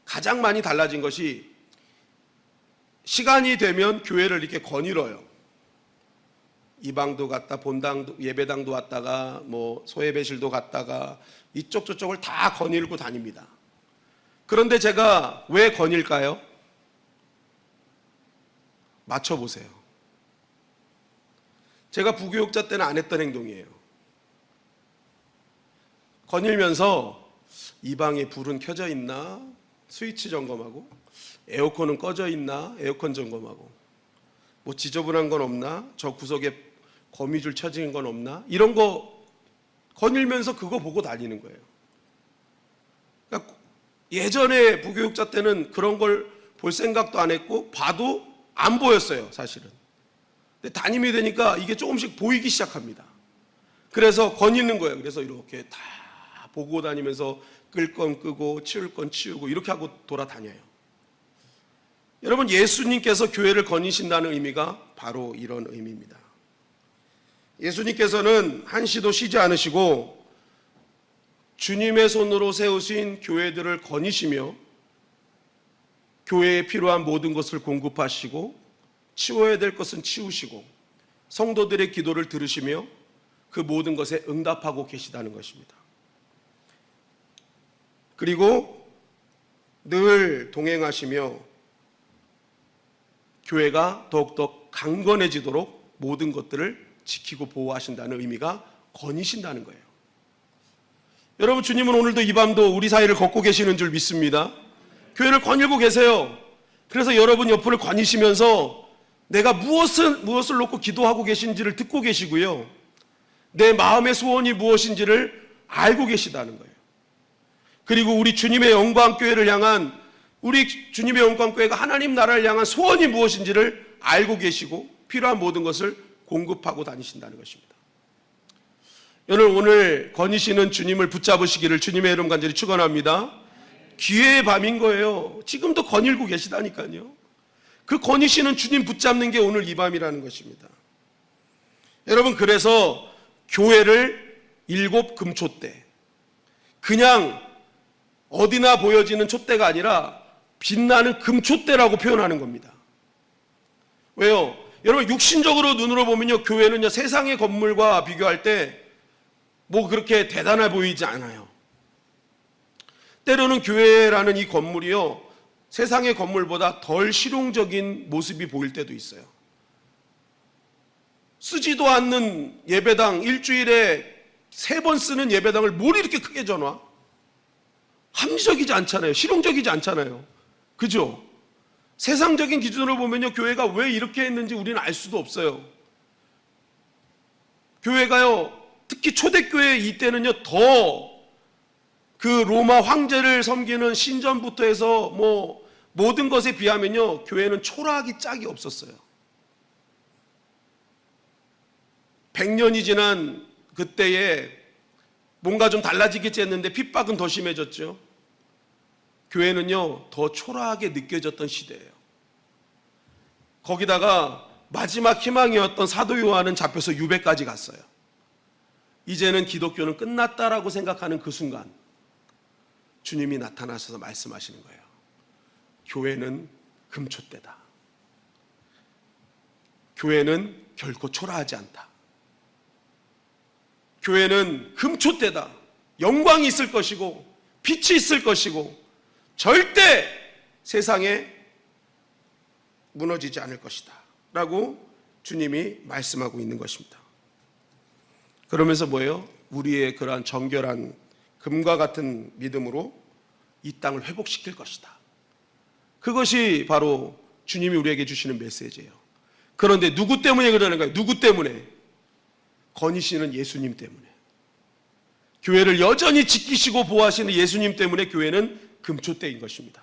Speaker 2: 가장 많이 달라진 것이 시간이 되면 교회를 이렇게 거닐어요. 이방도 갔다 본당도 예배당도 왔다가 뭐 소예배실도 갔다가 이쪽 저쪽을 다 거닐고 다닙니다. 그런데 제가 왜 거닐까요? 맞춰보세요. 제가 부교육자 때는 안 했던 행동이에요. 거닐면서 이 방에 불은 켜져 있나? 스위치 점검하고, 에어컨은 꺼져 있나? 에어컨 점검하고, 뭐 지저분한 건 없나? 저 구석에 거미줄 쳐진 건 없나? 이런 거 거닐면서 그거 보고 다니는 거예요. 그러니까 예전에 부교육자 때는 그런 걸 볼 생각도 안 했고 봐도 안 보였어요, 사실은. 근데 담임이 되니까 이게 조금씩 보이기 시작합니다. 그래서 거니는 거예요. 그래서 이렇게 다 보고 다니면서 끌 건 끄고 치울 건 치우고 이렇게 하고 돌아다녀요. 여러분, 예수님께서 교회를 거니신다는 의미가 바로 이런 의미입니다. 예수님께서는 한시도 쉬지 않으시고 주님의 손으로 세우신 교회들을 거니시며 교회에 필요한 모든 것을 공급하시고 치워야 될 것은 치우시고 성도들의 기도를 들으시며 그 모든 것에 응답하고 계시다는 것입니다. 그리고 늘 동행하시며 교회가 더욱더 강건해지도록 모든 것들을 지키고 보호하신다는 의미가 거니신다는 거예요. 여러분, 주님은 오늘도 이 밤도 우리 사이를 걷고 계시는 줄 믿습니다. 교회를 거닐고 계세요. 그래서 여러분 옆을 거니시면서 내가 무엇을 놓고 기도하고 계신지를 듣고 계시고요, 내 마음의 소원이 무엇인지를 알고 계시다는 거예요. 그리고 우리 주님의 영광교회를 향한, 우리 주님의 영광교회가 하나님 나라를 향한 소원이 무엇인지를 알고 계시고 필요한 모든 것을 공급하고 다니신다는 것입니다. 여러분, 오늘 거니시는 주님을 붙잡으시기를 주님의 이름 간절히 축원합니다. 기회의 밤인 거예요. 지금도 거닐고 계시다니까요. 그 거니시는 주님 붙잡는 게 오늘 이 밤이라는 것입니다. 여러분, 그래서 교회를 7 금촛대, 그냥 어디나 보여지는 촛대가 아니라 빛나는 금촛대라고 표현하는 겁니다. 왜요? 여러분, 육신적으로 눈으로 보면요, 교회는요, 세상의 건물과 비교할 때 뭐 그렇게 대단해 보이지 않아요. 때로는 교회라는 이 건물이요, 세상의 건물보다 덜 실용적인 모습이 보일 때도 있어요. 쓰지도 않는 예배당, 일주일에 3번 쓰는 예배당을 뭘 이렇게 크게 줘놔? 합리적이지 않잖아요. 실용적이지 않잖아요. 그죠? 세상적인 기준으로 보면요, 교회가 왜 이렇게 했는지 우리는 알 수도 없어요. 교회가요, 특히 초대교회 이때는요, 더 그 로마 황제를 섬기는 신전부터 해서 뭐 모든 것에 비하면요, 교회는 초라하기 짝이 없었어요. 100년이 지난 그때에 뭔가 좀 달라지겠지 했는데 핍박은 더 심해졌죠. 교회는요, 더 초라하게 느껴졌던 시대예요. 거기다가 마지막 희망이었던 사도 요한은 잡혀서 유배까지 갔어요. 이제는 기독교는 끝났다라고 생각하는 그 순간 주님이 나타나셔서 말씀하시는 거예요. 교회는 금촛대다. 교회는 결코 초라하지 않다. 교회는 금촛대다. 영광이 있을 것이고 빛이 있을 것이고 절대 세상에 무너지지 않을 것이다 라고 주님이 말씀하고 있는 것입니다. 그러면서 뭐예요? 우리의 그러한 정결한 금과 같은 믿음으로 이 땅을 회복시킬 것이다. 그것이 바로 주님이 우리에게 주시는 메시지예요. 그런데 누구 때문에 그러는가요? 누구 때문에? 거니시는 예수님 때문에. 교회를 여전히 지키시고 보호하시는 예수님 때문에 교회는 금촛대인 것입니다.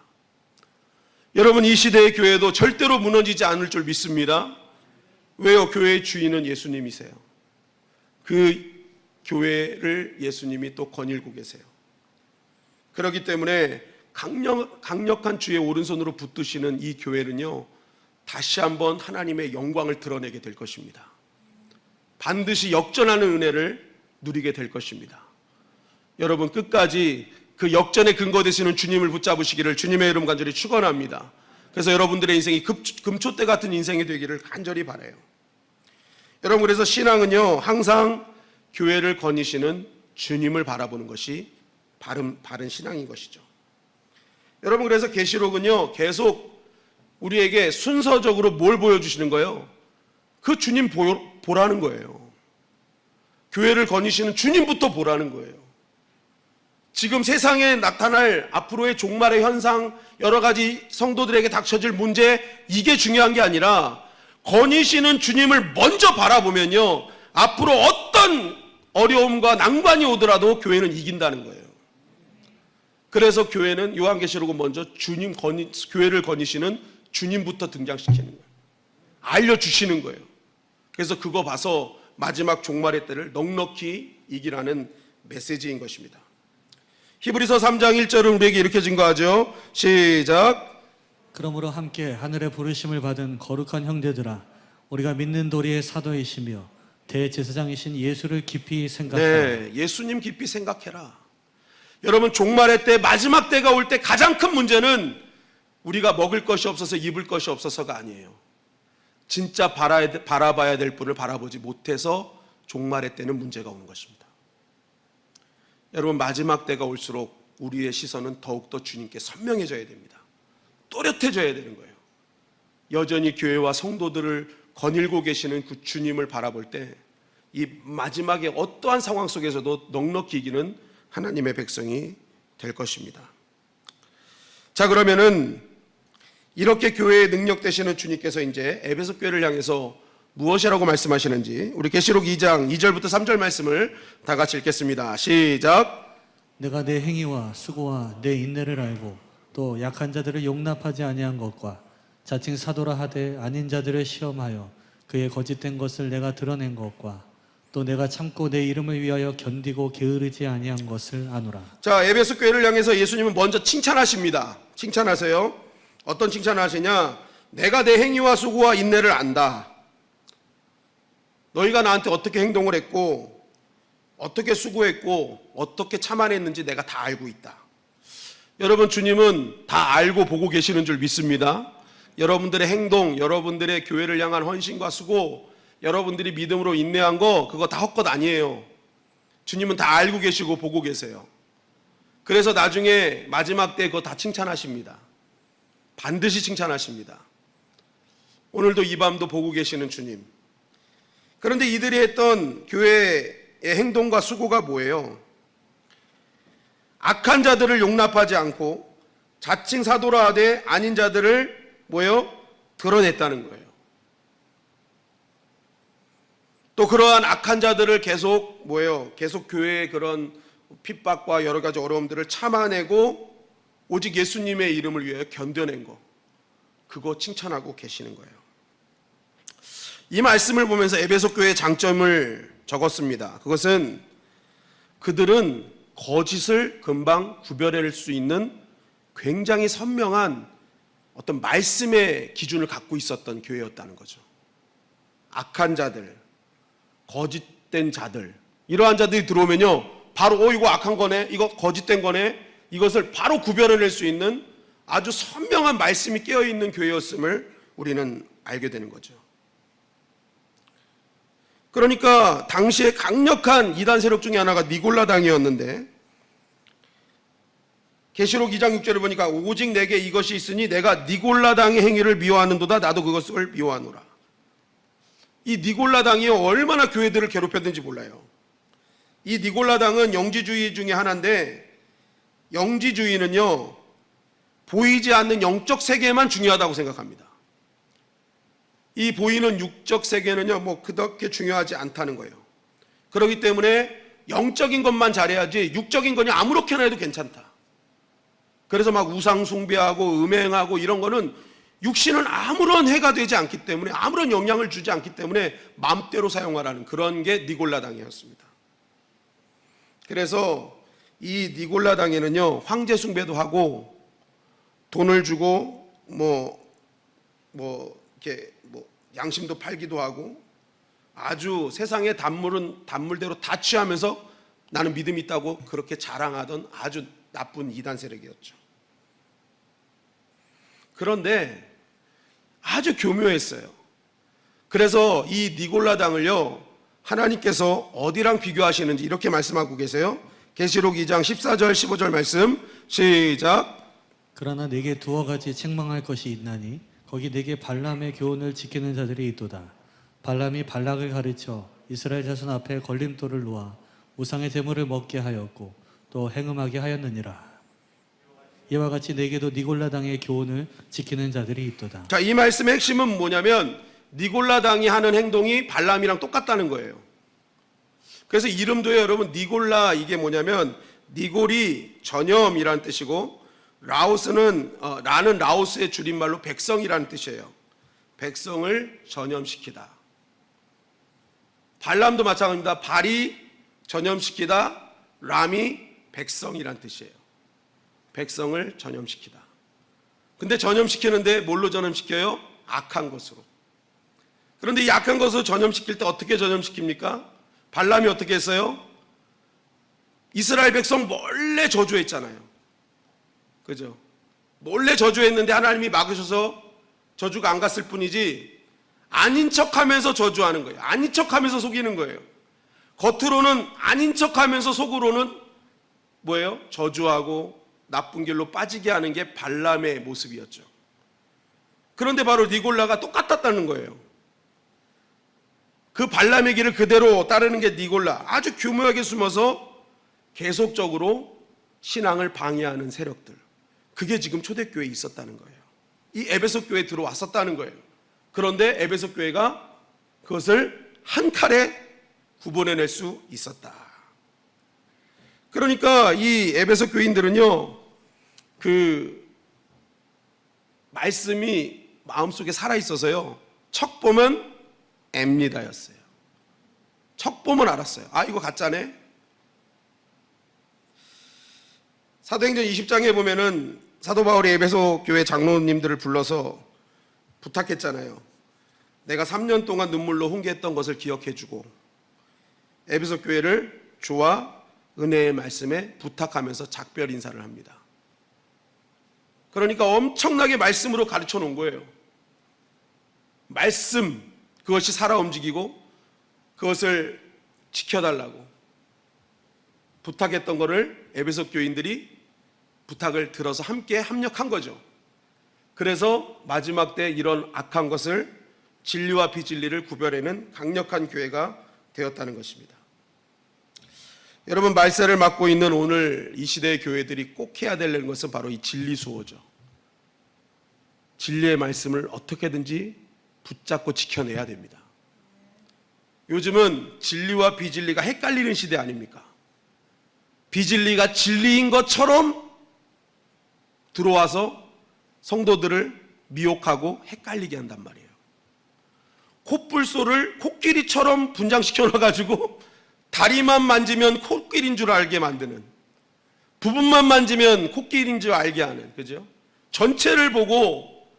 Speaker 2: 여러분, 이 시대의 교회도 절대로 무너지지 않을 줄 믿습니다. 왜요? 교회의 주인은 예수님이세요. 그 교회를 예수님이 또 거닐고 계세요. 그렇기 때문에 강력한 주의 오른손으로 붙드시는 이 교회는요, 다시 한번 하나님의 영광을 드러내게 될 것입니다. 반드시 역전하는 은혜를 누리게 될 것입니다. 여러분, 끝까지 그 역전의 근거 되시는 주님을 붙잡으시기를 주님의 이름 간절히 축원합니다. 그래서 여러분들의 인생이 금촛대 같은 인생이 되기를 간절히 바라요. 여러분, 그래서 신앙은요, 항상 교회를 거니시는 주님을 바라보는 것이 바른 신앙인 것이죠. 여러분, 그래서 계시록은요, 계속 우리에게 순서적으로 뭘 보여주시는 거예요? 그 주님 보라는 거예요. 교회를 거니시는 주님부터 보라는 거예요. 지금 세상에 나타날 앞으로의 종말의 현상, 여러 가지 성도들에게 닥쳐질 문제, 이게 중요한 게 아니라 거니시는 주님을 먼저 바라보면요, 앞으로 어떤 어려움과 난관이 오더라도 교회는 이긴다는 거예요. 그래서 교회는 요한계시록은 먼저 교회를 거니시는 주님부터 등장시키는 거예요. 알려주시는 거예요. 그래서 그거 봐서 마지막 종말의 때를 넉넉히 이기라는 메시지인 것입니다. 히브리서 3장 1절은 우리에게 이렇게 증거하죠. 시작.
Speaker 1: 그러므로 함께 하늘의 부르심을 받은 거룩한 형제들아, 우리가 믿는 도리의 사도이시며 대제사장이신 예수를 깊이 생각하라.
Speaker 2: 네, 예수님 깊이 생각해라. 여러분, 종말의 때, 마지막 때가 올 때 가장 큰 문제는 우리가 먹을 것이 없어서 입을 것이 없어서가 아니에요. 진짜 바라봐야 될 분을 바라보지 못해서 종말의 때는 문제가 오는 것입니다. 여러분, 마지막 때가 올수록 우리의 시선은 더욱더 주님께 선명해져야 됩니다. 또렷해져야 되는 거예요. 여전히 교회와 성도들을 거닐고 계시는 그 주님을 바라볼 때 이 마지막에 어떠한 상황 속에서도 넉넉히 이기는 하나님의 백성이 될 것입니다. 자, 그러면은 이렇게 교회의 능력 되시는 주님께서 이제 에베소 교회를 향해서 무엇이라고 말씀하시는지 우리 계시록 2장 2절부터 3절 말씀을 다 같이 읽겠습니다. 시작.
Speaker 1: 내가 내 행위와 수고와 내 인내를 알고 또 약한 자들을 용납하지 아니한 것과 자칭 사도라 하되 아닌 자들을 시험하여 그의 거짓된 것을 내가 드러낸 것과 또 내가 참고 내 이름을 위하여 견디고 게으르지 아니한 것을 아노라.
Speaker 2: 자, 에베소 교회를 향해서 예수님은 먼저 칭찬하십니다. 칭찬하세요. 어떤 칭찬을 하시냐? 내가 내 행위와 수고와 인내를 안다. 너희가 나한테 어떻게 행동을 했고 어떻게 수고했고 어떻게 참아냈는지 내가 다 알고 있다. 여러분, 주님은 다 알고 보고 계시는 줄 믿습니다. 여러분들의 행동, 여러분들의 교회를 향한 헌신과 수고, 여러분들이 믿음으로 인내한 거, 그거 다 헛것 아니에요. 주님은 다 알고 계시고 보고 계세요. 그래서 나중에 마지막 때 그거 다 칭찬하십니다. 반드시 칭찬하십니다. 오늘도 이 밤도 보고 계시는 주님. 그런데 이들이 했던 교회의 행동과 수고가 뭐예요? 악한 자들을 용납하지 않고 자칭 사도라 하되 아닌 자들을 뭐예요? 드러냈다는 거예요. 또 그러한 악한 자들을 계속 뭐예요? 계속 교회의 그런 핍박과 여러 가지 어려움들을 참아내고 오직 예수님의 이름을 위하여 견뎌낸 거, 그거 칭찬하고 계시는 거예요. 이 말씀을 보면서 에베소 교회의 장점을 적었습니다. 그것은 그들은 거짓을 금방 구별할 수 있는 굉장히 선명한 어떤 말씀의 기준을 갖고 있었던 교회였다는 거죠. 악한 자들, 거짓된 자들, 이러한 자들이 들어오면요, 바로 이거 악한 거네, 이거 거짓된 거네, 이것을 바로 구별해낼 수 있는 아주 선명한 말씀이 깨어있는 교회였음을 우리는 알게 되는 거죠. 그러니까 당시에 강력한 이단 세력 중에 하나가 니골라당이었는데, 계시록 2장 6절을 보니까 오직 내게 이것이 있으니 내가 니골라당의 행위를 미워하는도다 나도 그것을 미워하노라. 이 니골라당이 얼마나 교회들을 괴롭혔는지 몰라요. 이 니골라당은 영지주의 중에 하나인데, 영지주의는요, 보이지 않는 영적 세계만 중요하다고 생각합니다. 이 보이는 육적 세계는요, 뭐 그렇게 중요하지 않다는 거예요. 그렇기 때문에 영적인 것만 잘해야지 육적인 거냐 아무렇게나 해도 괜찮다. 그래서 막 우상 숭배하고 음행하고 이런 거는 육신은 아무런 해가 되지 않기 때문에, 아무런 영향을 주지 않기 때문에 마음대로 사용하라는 그런 게 니골라당이었습니다. 그래서 이 니골라당에는요, 황제 숭배도 하고 돈을 주고 이렇게 양심도 팔기도 하고 아주 세상의 단물은 단물대로 다 취하면서 나는 믿음이 있다고 그렇게 자랑하던 아주 나쁜 이단 세력이었죠. 그런데 아주 교묘했어요. 그래서 이 니골라당을요, 하나님께서 어디랑 비교하시는지 이렇게 말씀하고 계세요. 계시록 2장 14절 15절 말씀 시작.
Speaker 1: 그러나 내게 두어 가지 책망할 것이 있나니 거기 내게 발람의 교훈을 지키는 자들이 있도다. 발람이 발락을 가르쳐 이스라엘 자손 앞에 걸림돌을 놓아 우상의 제물을 먹게 하였고 또 행음하게 하였느니라. 이와 같이 내게도 니골라당의 교훈을 지키는 자들이 있도다.
Speaker 2: 자, 이 말씀의 핵심은 뭐냐면 니골라당이 하는 행동이 발람이랑 똑같다는 거예요. 그래서 이름도요, 여러분, 니골라, 이게 뭐냐면 니골이 전염이라는 뜻이고 라오스는 라는 라오스의 줄임말로 백성이라는 뜻이에요. 백성을 전염시키다. 발람도 마찬가지입니다. 발이 전염시키다, 람이 백성이란 뜻이에요. 백성을 전염시키다. 근데 전염시키는데 뭘로 전염시켜요? 악한 것으로. 그런데 이 악한 것을 전염시킬 때 어떻게 전염시킵니까? 발람이 어떻게 했어요? 이스라엘 백성 몰래 저주했잖아요. 그죠? 몰래 저주했는데 하나님이 막으셔서 저주가 안 갔을 뿐이지, 아닌 척하면서 저주하는 거예요. 아닌 척하면서 속이는 거예요. 겉으로는 아닌 척하면서 속으로는 뭐예요? 저주하고 나쁜 길로 빠지게 하는 게 발람의 모습이었죠. 그런데 바로 니골라가 똑같았다는 거예요. 그 발람의 길을 그대로 따르는 게 니골라. 아주 교묘하게 숨어서 계속적으로 신앙을 방해하는 세력들. 그게 지금 초대교회에 있었다는 거예요. 이 에베소 교회에 들어왔었다는 거예요. 그런데 에베소 교회가 그것을 한 칼에 구분해낼 수 있었다. 그러니까 이 에베소 교인들은요, 그 말씀이 마음속에 살아있어서요, 척 보면 앱니다였어요. 척 보면 알았어요. 아, 이거 가짜네. 사도행전 20장에 보면은 사도 바울이 에베소 교회 장로님들을 불러서 부탁했잖아요. 내가 3년 동안 눈물로 훈계했던 것을 기억해주고 에베소 교회를 주와 은혜의 말씀에 부탁하면서 작별 인사를 합니다. 그러니까 엄청나게 말씀으로 가르쳐 놓은 거예요. 말씀, 그것이 살아 움직이고 그것을 지켜달라고 부탁했던 것을 에베소 교인들이 부탁을 들어서 함께 합력한 거죠. 그래서 마지막 때 이런 악한 것을, 진리와 비진리를 구별해내는 강력한 교회가 되었다는 것입니다. 여러분, 말세를 맞고 있는 오늘 이 시대의 교회들이 꼭 해야 되는 것은 바로 이 진리 수호죠. 진리의 말씀을 어떻게든지 붙잡고 지켜내야 됩니다. 요즘은 진리와 비진리가 헷갈리는 시대 아닙니까? 비진리가 진리인 것처럼 들어와서 성도들을 미혹하고 헷갈리게 한단 말이에요. 콧불소를 코끼리처럼 분장시켜 놔가지고 다리만 만지면 코끼리인 줄 알게 만드는, 부분만 만지면 코끼리인 줄 알게 하는, 그죠? 전체를 보고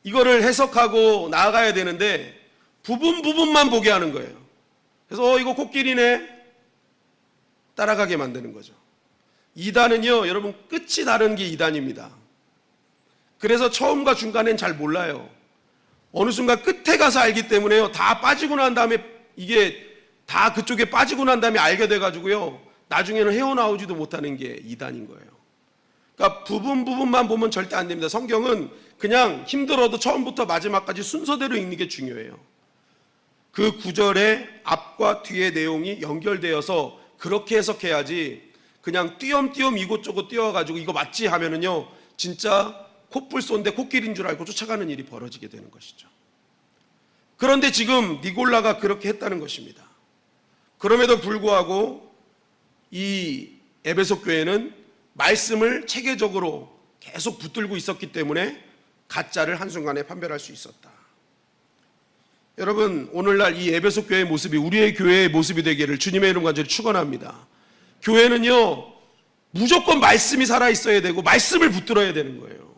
Speaker 2: 이거를 해석하고 나아가야 되는데 부분만 보게 하는 거예요. 그래서 이거 코끼리네, 따라가게 만드는 거죠. 이단은요, 여러분, 끝이 다른 게 이단입니다. 그래서 처음과 중간엔 잘 몰라요. 어느 순간 끝에 가서 알기 때문에요, 다 빠지고 난 다음에, 이게 다 그쪽에 빠지고 난 다음에 알게 돼가지고요, 나중에는 헤어나오지도 못하는 게 이단인 거예요. 그러니까 부분만 보면 절대 안 됩니다. 성경은 그냥 힘들어도 처음부터 마지막까지 순서대로 읽는 게 중요해요. 그 구절의 앞과 뒤의 내용이 연결되어서 그렇게 해석해야지, 그냥 띄엄띄엄 이곳저곳 띄워가지고 이거 맞지 하면은요, 진짜 콧불소인데 코끼리인 줄 알고 쫓아가는 일이 벌어지게 되는 것이죠. 그런데 지금 니골라가 그렇게 했다는 것입니다. 그럼에도 불구하고 이 에베소 교회는 말씀을 체계적으로 계속 붙들고 있었기 때문에 가짜를 한순간에 판별할 수 있었다. 여러분, 오늘날 이 에베소 교회의 모습이 우리의 교회의 모습이 되기를 주님의 이름 간절히 축원합니다. 교회는요, 무조건 말씀이 살아있어야 되고 말씀을 붙들어야 되는 거예요.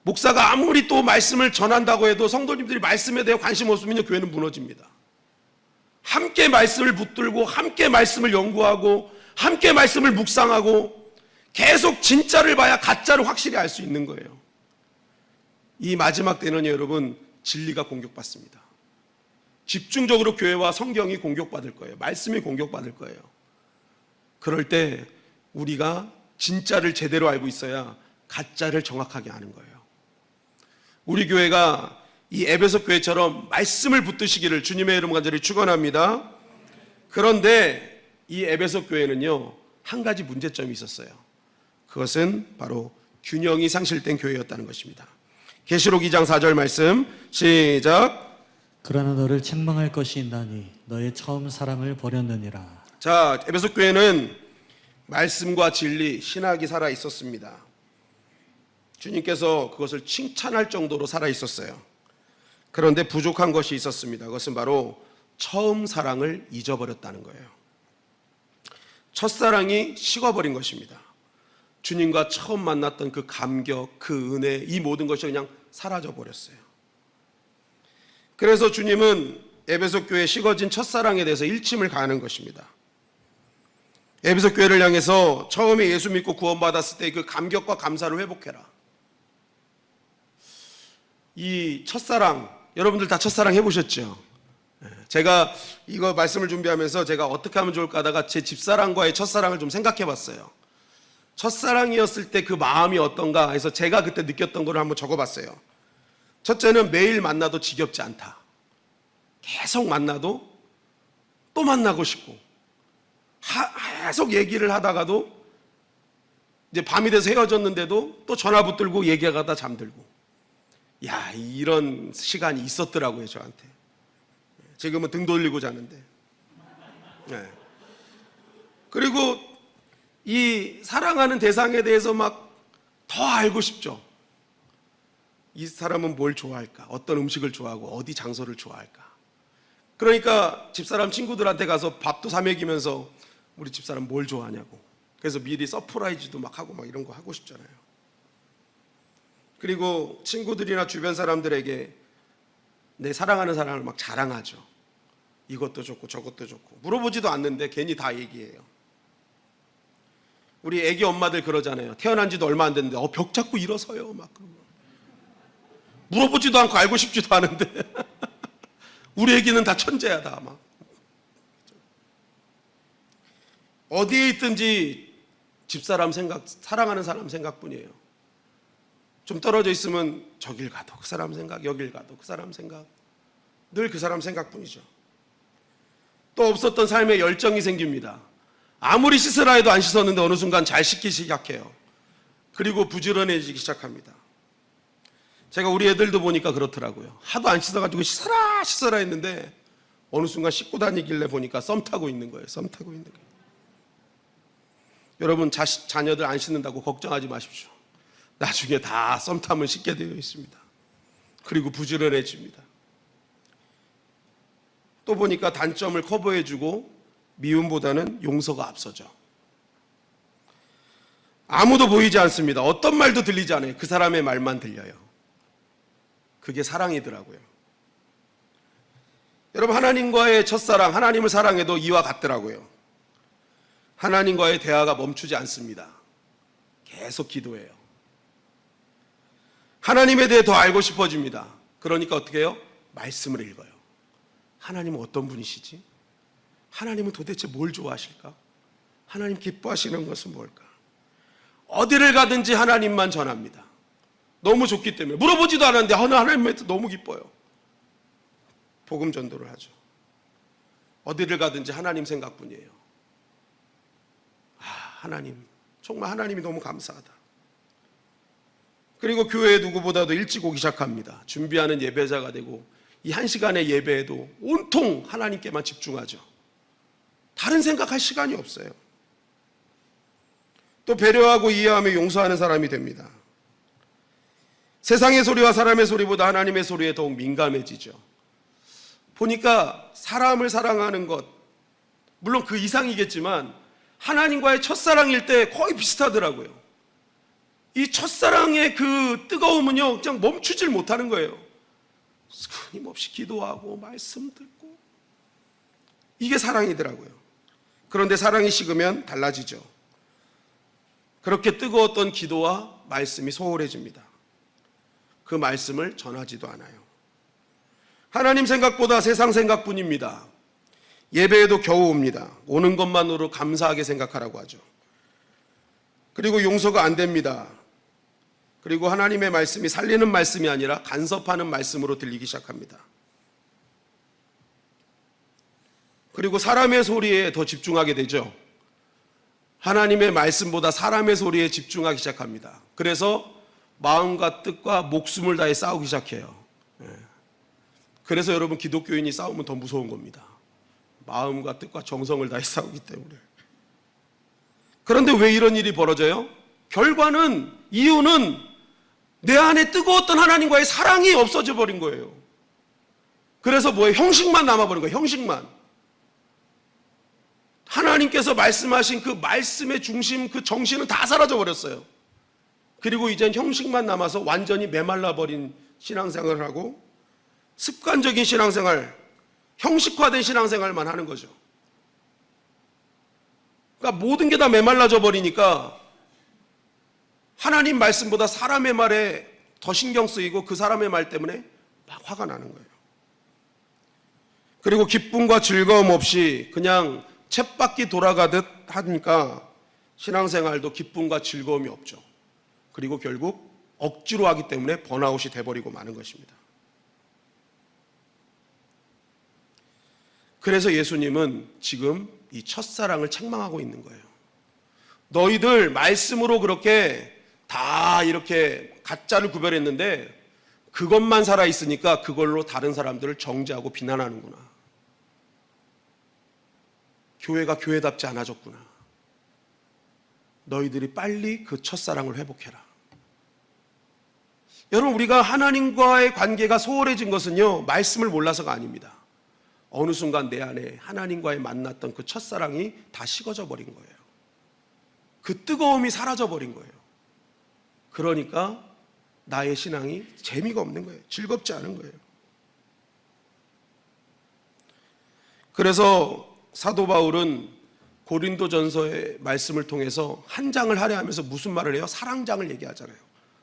Speaker 2: 목사가 아무리 또 말씀을 전한다고 해도 성도님들이 말씀에 대해 관심 없으면요, 교회는 무너집니다. 함께 말씀을 붙들고 함께 말씀을 연구하고 함께 말씀을 묵상하고 계속 진짜를 봐야 가짜를 확실히 알 수 있는 거예요. 이 마지막 때는요, 여러분, 진리가 공격받습니다. 집중적으로 교회와 성경이 공격받을 거예요. 말씀이 공격받을 거예요. 그럴 때 우리가 진짜를 제대로 알고 있어야 가짜를 정확하게 아는 거예요. 우리 교회가 이 에베소 교회처럼 말씀을 붙드시기를 주님의 이름 간절히 축원합니다. 그런데 이 에베소 교회는요, 한 가지 문제점이 있었어요. 그것은 바로 균형이 상실된 교회였다는 것입니다. 계시록 2장 4절 말씀 시작.
Speaker 1: 그러나 너를 책망할 것이 있나니 너의 처음 사랑을 버렸느니라.
Speaker 2: 자, 에베소 교회는 말씀과 진리, 신학이 살아 있었습니다. 주님께서 그것을 칭찬할 정도로 살아 있었어요. 그런데 부족한 것이 있었습니다. 그것은 바로 처음 사랑을 잊어버렸다는 거예요. 첫사랑이 식어버린 것입니다. 주님과 처음 만났던 그 감격, 그 은혜, 이 모든 것이 그냥 사라져버렸어요. 그래서 주님은 에베소 교회 식어진 첫사랑에 대해서 일침을 가하는 것입니다. 에베소 교회를 향해서 처음에 예수 믿고 구원받았을 때 그 감격과 감사를 회복해라. 이 첫사랑, 여러분들 다 첫사랑 해보셨죠? 제가 이거 말씀을 준비하면서 제가 어떻게 하면 좋을까 하다가 제 집사랑과의 첫사랑을 좀 생각해 봤어요. 첫사랑이었을 때 그 마음이 어떤가 해서 제가 그때 느꼈던 걸 한번 적어봤어요. 첫째는 매일 만나도 지겹지 않다. 계속 만나도 또 만나고 싶고, 계속 얘기를 하다가도 이제 밤이 돼서 헤어졌는데도 또 전화 붙들고 얘기하다가 잠들고. 야, 이런 시간이 있었더라고요, 저한테. 지금은 등 돌리고 자는데. 네. 그리고 이 사랑하는 대상에 대해서 막 더 알고 싶죠. 이 사람은 뭘 좋아할까? 어떤 음식을 좋아하고 어디 장소를 좋아할까? 그러니까 집사람 친구들한테 가서 밥도 사 먹이면서 우리 집사람 뭘 좋아하냐고. 그래서 미리 서프라이즈도 막 하고 막 이런 거 하고 싶잖아요. 그리고 친구들이나 주변 사람들에게 내 사랑하는 사람을 막 자랑하죠. 이것도 좋고 저것도 좋고. 물어보지도 않는데 괜히 다 얘기해요. 우리 애기 엄마들 그러잖아요. 태어난 지도 얼마 안 됐는데 벽 잡고 일어서요 막 그러고. 물어보지도 않고 알고 싶지도 않은데 우리 애기는 다 천재야 다 막. 어디에 있든지 집사람 생각, 사랑하는 사람 생각뿐이에요. 좀 떨어져 있으면 저길 가도 그 사람 생각, 여길 가도 그 사람 생각, 늘 그 사람 생각뿐이죠. 또 없었던 삶에 열정이 생깁니다. 아무리 씻으라 해도 안 씻었는데 어느 순간 잘 씻기 시작해요. 그리고 부지런해지기 시작합니다. 제가 우리 애들도 보니까 그렇더라고요. 하도 안 씻어가지고 씻어라 했는데 어느 순간 씻고 다니길래 보니까 썸 타고 있는 거예요. 썸 타고 있는 거예요. 여러분 자녀들 안 씻는다고 걱정하지 마십시오. 나중에 다 썸 타면 씻게 되어 있습니다. 그리고 부지런해집니다. 또 보니까 단점을 커버해주고 미움보다는 용서가 앞서죠. 아무도 보이지 않습니다. 어떤 말도 들리지 않아요. 그 사람의 말만 들려요. 그게 사랑이더라고요. 여러분, 하나님과의 첫사랑, 하나님을 사랑해도 이와 같더라고요. 하나님과의 대화가 멈추지 않습니다. 계속 기도해요. 하나님에 대해 더 알고 싶어집니다. 그러니까 어떻게 해요? 말씀을 읽어요. 하나님은 어떤 분이시지? 하나님은 도대체 뭘 좋아하실까? 하나님 기뻐하시는 것은 뭘까? 어디를 가든지 하나님만 전합니다. 너무 좋기 때문에. 물어보지도 않았는데 하나님한테 너무 기뻐요. 복음 전도를 하죠. 어디를 가든지 하나님 생각뿐이에요. 하나님, 정말 하나님이 너무 감사하다. 그리고 교회에 누구보다도 일찍 오기 시작합니다. 준비하는 예배자가 되고 이 1시간의 예배에도 온통 하나님께만 집중하죠. 다른 생각할 시간이 없어요. 또 배려하고 이해하며 용서하는 사람이 됩니다. 세상의 소리와 사람의 소리보다 하나님의 소리에 더욱 민감해지죠. 보니까 사람을 사랑하는 것, 물론 그 이상이겠지만 하나님과의 첫사랑일 때 거의 비슷하더라고요. 이 첫사랑의 그 뜨거움은요, 그냥 멈추질 못하는 거예요. 끊임없이 기도하고 말씀 듣고, 이게 사랑이더라고요. 그런데 사랑이 식으면 달라지죠. 그렇게 뜨거웠던 기도와 말씀이 소홀해집니다. 그 말씀을 전하지도 않아요. 하나님 생각보다 세상 생각뿐입니다. 예배에도 겨우 옵니다. 오는 것만으로 감사하게 생각하라고 하죠. 그리고 용서가 안 됩니다. 그리고 하나님의 말씀이 살리는 말씀이 아니라 간섭하는 말씀으로 들리기 시작합니다. 그리고 사람의 소리에 더 집중하게 되죠. 하나님의 말씀보다 사람의 소리에 집중하기 시작합니다. 그래서 마음과 뜻과 목숨을 다해 싸우기 시작해요. 그래서 여러분, 기독교인이 싸우면 더 무서운 겁니다. 마음과 뜻과 정성을 다해 싸우기 때문에. 그런데 왜 이런 일이 벌어져요? 이유는 내 안에 뜨거웠던 하나님과의 사랑이 없어져 버린 거예요. 그래서 뭐예요? 형식만 남아버린 거예요. 형식만. 하나님께서 말씀하신 그 말씀의 중심, 그 정신은 다 사라져 버렸어요. 그리고 이젠 형식만 남아서 완전히 메말라 버린 신앙생활을 하고 습관적인 신앙생활, 형식화된 신앙생활만 하는 거죠. 그러니까 모든 게 다 메말라져 버리니까 하나님 말씀보다 사람의 말에 더 신경 쓰이고 그 사람의 말 때문에 막 화가 나는 거예요. 그리고 기쁨과 즐거움 없이 그냥 쳇바퀴 돌아가듯 하니까 신앙생활도 기쁨과 즐거움이 없죠. 그리고 결국 억지로 하기 때문에 번아웃이 돼버리고 마는 것입니다. 그래서 예수님은 지금 이 첫사랑을 책망하고 있는 거예요. 너희들 말씀으로 그렇게 다 이렇게 가짜를 구별했는데 그것만 살아있으니까 그걸로 다른 사람들을 정죄하고 비난하는구나. 교회가 교회답지 않아졌구나. 너희들이 빨리 그 첫사랑을 회복해라. 여러분, 우리가 하나님과의 관계가 소홀해진 것은요, 말씀을 몰라서가 아닙니다. 어느 순간 내 안에 하나님과의 만났던 그 첫사랑이 다 식어져 버린 거예요. 그 뜨거움이 사라져 버린 거예요. 그러니까 나의 신앙이 재미가 없는 거예요. 즐겁지 않은 거예요. 그래서 사도 바울은 고린도전서의 말씀을 통해서 한 장을 할애하면서 무슨 말을 해요? 사랑장을 얘기하잖아요.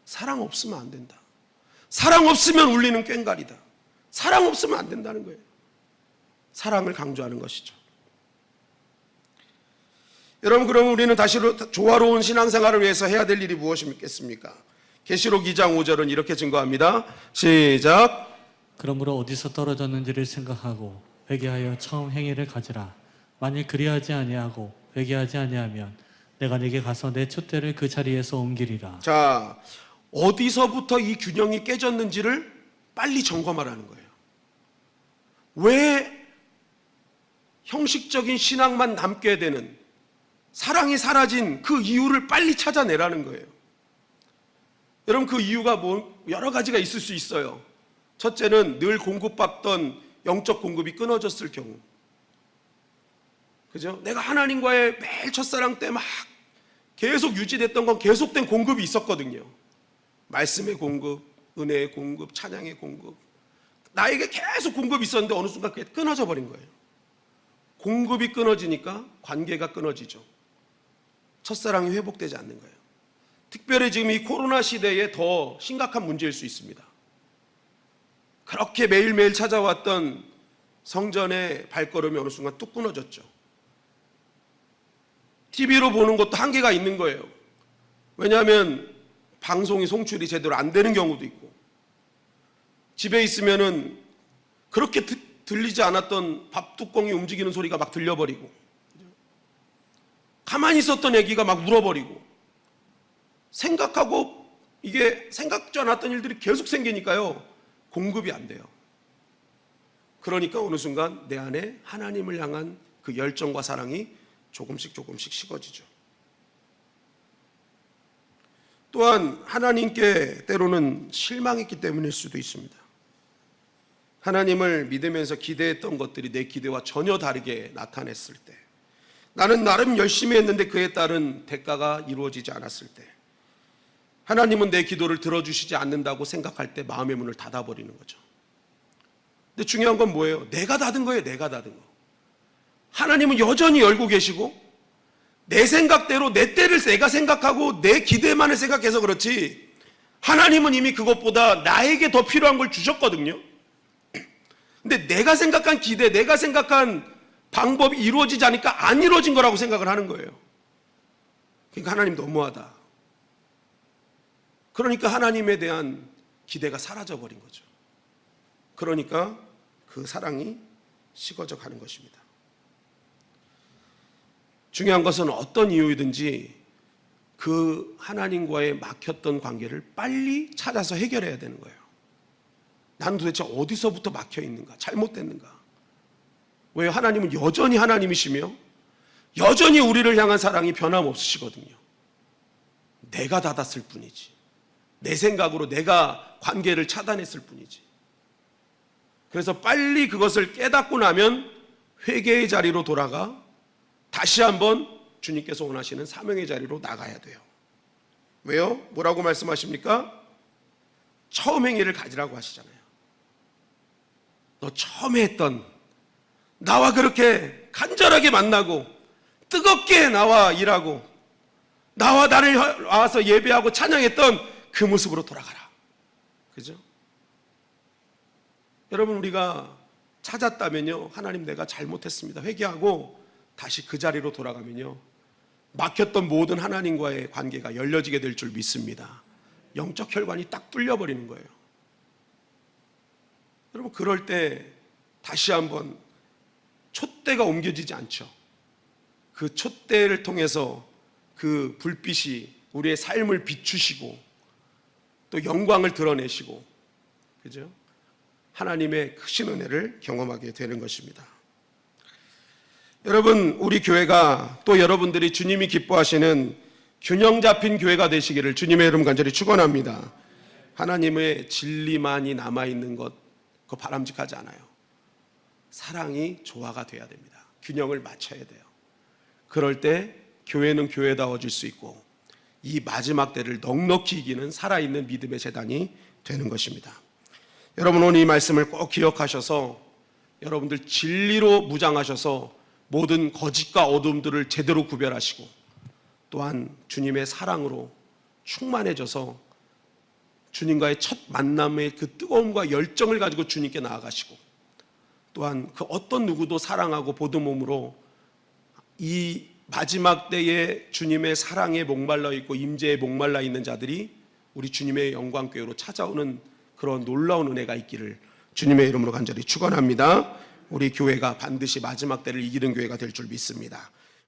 Speaker 2: 사랑 없으면 안 된다. 사랑 없으면 울리는 꽹과리다. 사랑 없으면 안 된다는 거예요. 사랑을 강조하는 것이죠. 여러분, 그럼 우리는 다시 조화로운 신앙생활을 위해서 해야 될 일이 무엇이겠습니까? 계시록 2장 5절은 이렇게 증거합니다. 시작.
Speaker 1: 그러므로 어디서 떨어졌는지를 생각하고 회개하여 처음 행위를 가지라. 만일 그리하지 아니하고 회개하지 아니하면 내가 네게 가서 내 촛대를 그 자리에서 옮기리라.
Speaker 2: 자, 어디서부터 이 균형이 깨졌는지를 빨리 점검하라는 거예요. 왜 형식적인 신앙만 남게 되는, 사랑이 사라진 그 이유를 빨리 찾아내라는 거예요. 여러분, 그 이유가 여러 가지가 있을 수 있어요. 첫째는 늘 공급받던 영적 공급이 끊어졌을 경우. 그죠? 내가 하나님과의 매일 첫사랑 때 막 계속 유지됐던 건 계속된 공급이 있었거든요. 말씀의 공급, 은혜의 공급, 찬양의 공급. 나에게 계속 공급이 있었는데 어느 순간 그게 끊어져 버린 거예요. 공급이 끊어지니까 관계가 끊어지죠. 첫사랑이 회복되지 않는 거예요. 특별히 지금 이 코로나 시대에 더 심각한 문제일 수 있습니다. 그렇게 매일매일 찾아왔던 성전의 발걸음이 어느 순간 뚝 끊어졌죠. TV로 보는 것도 한계가 있는 거예요. 왜냐하면 방송이 송출이 제대로 안 되는 경우도 있고, 집에 있으면은 그렇게 들리지 않았던 밥 뚜껑이 움직이는 소리가 막 들려버리고, 가만히 있었던 애기가 막 울어버리고, 생각하고 이게 생각지 않았던 일들이 계속 생기니까요, 공급이 안 돼요. 그러니까 어느 순간 내 안에 하나님을 향한 그 열정과 사랑이 조금씩 식어지죠. 또한 하나님께 때로는 실망했기 때문일 수도 있습니다. 하나님을 믿으면서 기대했던 것들이 내 기대와 전혀 다르게 나타냈을 때, 나는 나름 열심히 했는데 그에 따른 대가가 이루어지지 않았을 때, 하나님은 내 기도를 들어주시지 않는다고 생각할 때 마음의 문을 닫아버리는 거죠. 근데 중요한 건 뭐예요? 내가 닫은 거예요. 내가 닫은 거. 하나님은 여전히 열고 계시고, 내 생각대로 내 때를 내가 생각하고 내 기대만을 생각해서 그렇지, 하나님은 이미 그것보다 나에게 더 필요한 걸 주셨거든요. 근데 내가 생각한 기대, 내가 생각한 방법이 이루어지지 않으니까 안 이루어진 거라고 생각을 하는 거예요. 그러니까 하나님 너무하다. 그러니까 하나님에 대한 기대가 사라져 버린 거죠. 그러니까 그 사랑이 식어져 가는 것입니다. 중요한 것은 어떤 이유이든지 그 하나님과의 막혔던 관계를 빨리 찾아서 해결해야 되는 거예요. 나는 도대체 어디서부터 막혀 있는가? 잘못됐는가? 왜? 하나님은 여전히 하나님이시며 여전히 우리를 향한 사랑이 변함없으시거든요. 내가 닫았을 뿐이지, 내 생각으로 내가 관계를 차단했을 뿐이지. 그래서 빨리 그것을 깨닫고 나면 회개의 자리로 돌아가 다시 한번 주님께서 원하시는 사명의 자리로 나가야 돼요. 왜요? 뭐라고 말씀하십니까? 처음 행위를 가지라고 하시잖아요. 너 처음에 했던, 나와 그렇게 간절하게 만나고 뜨겁게 나와 일하고 나와 나를 와서 예배하고 찬양했던 그 모습으로 돌아가라. 그죠? 여러분, 우리가 찾았다면요, 하나님 내가 잘못했습니다 회개하고 다시 그 자리로 돌아가면요, 막혔던 모든 하나님과의 관계가 열려지게 될 줄 믿습니다. 영적 혈관이 딱 뚫려버리는 거예요. 여러분, 그럴 때 다시 한번 촛대가 옮겨지지 않죠. 그 촛대를 통해서 그 불빛이 우리의 삶을 비추시고 또 영광을 드러내시고, 그죠? 하나님의 크신 은혜를 경험하게 되는 것입니다. 여러분, 우리 교회가 또 여러분들이 주님이 기뻐하시는 균형 잡힌 교회가 되시기를 주님의 이름 간절히 축원합니다. 하나님의 진리만이 남아있는 것, 그거 바람직하지 않아요. 사랑이 조화가 돼야 됩니다. 균형을 맞춰야 돼요. 그럴 때 교회는 교회다워질 수 있고 이 마지막 때를 넉넉히 이기는 살아있는 믿음의 재단이 되는 것입니다. 여러분, 오늘 이 말씀을 꼭 기억하셔서 여러분들 진리로 무장하셔서 모든 거짓과 어둠들을 제대로 구별하시고 또한 주님의 사랑으로 충만해져서 주님과의 첫 만남의 그 뜨거움과 열정을 가지고 주님께 나아가시고 또한 그 어떤 누구도 사랑하고 보던 몸으로 이 마지막 때에 주님의 사랑에 목말라 있고 임재에 목말라 있는 자들이 우리 주님의 영광교회로 찾아오는 그런 놀라운 은혜가 있기를 주님의 이름으로 간절히 축원합니다. 우리 교회가 반드시 마지막 때를 이기는 교회가 될 줄 믿습니다.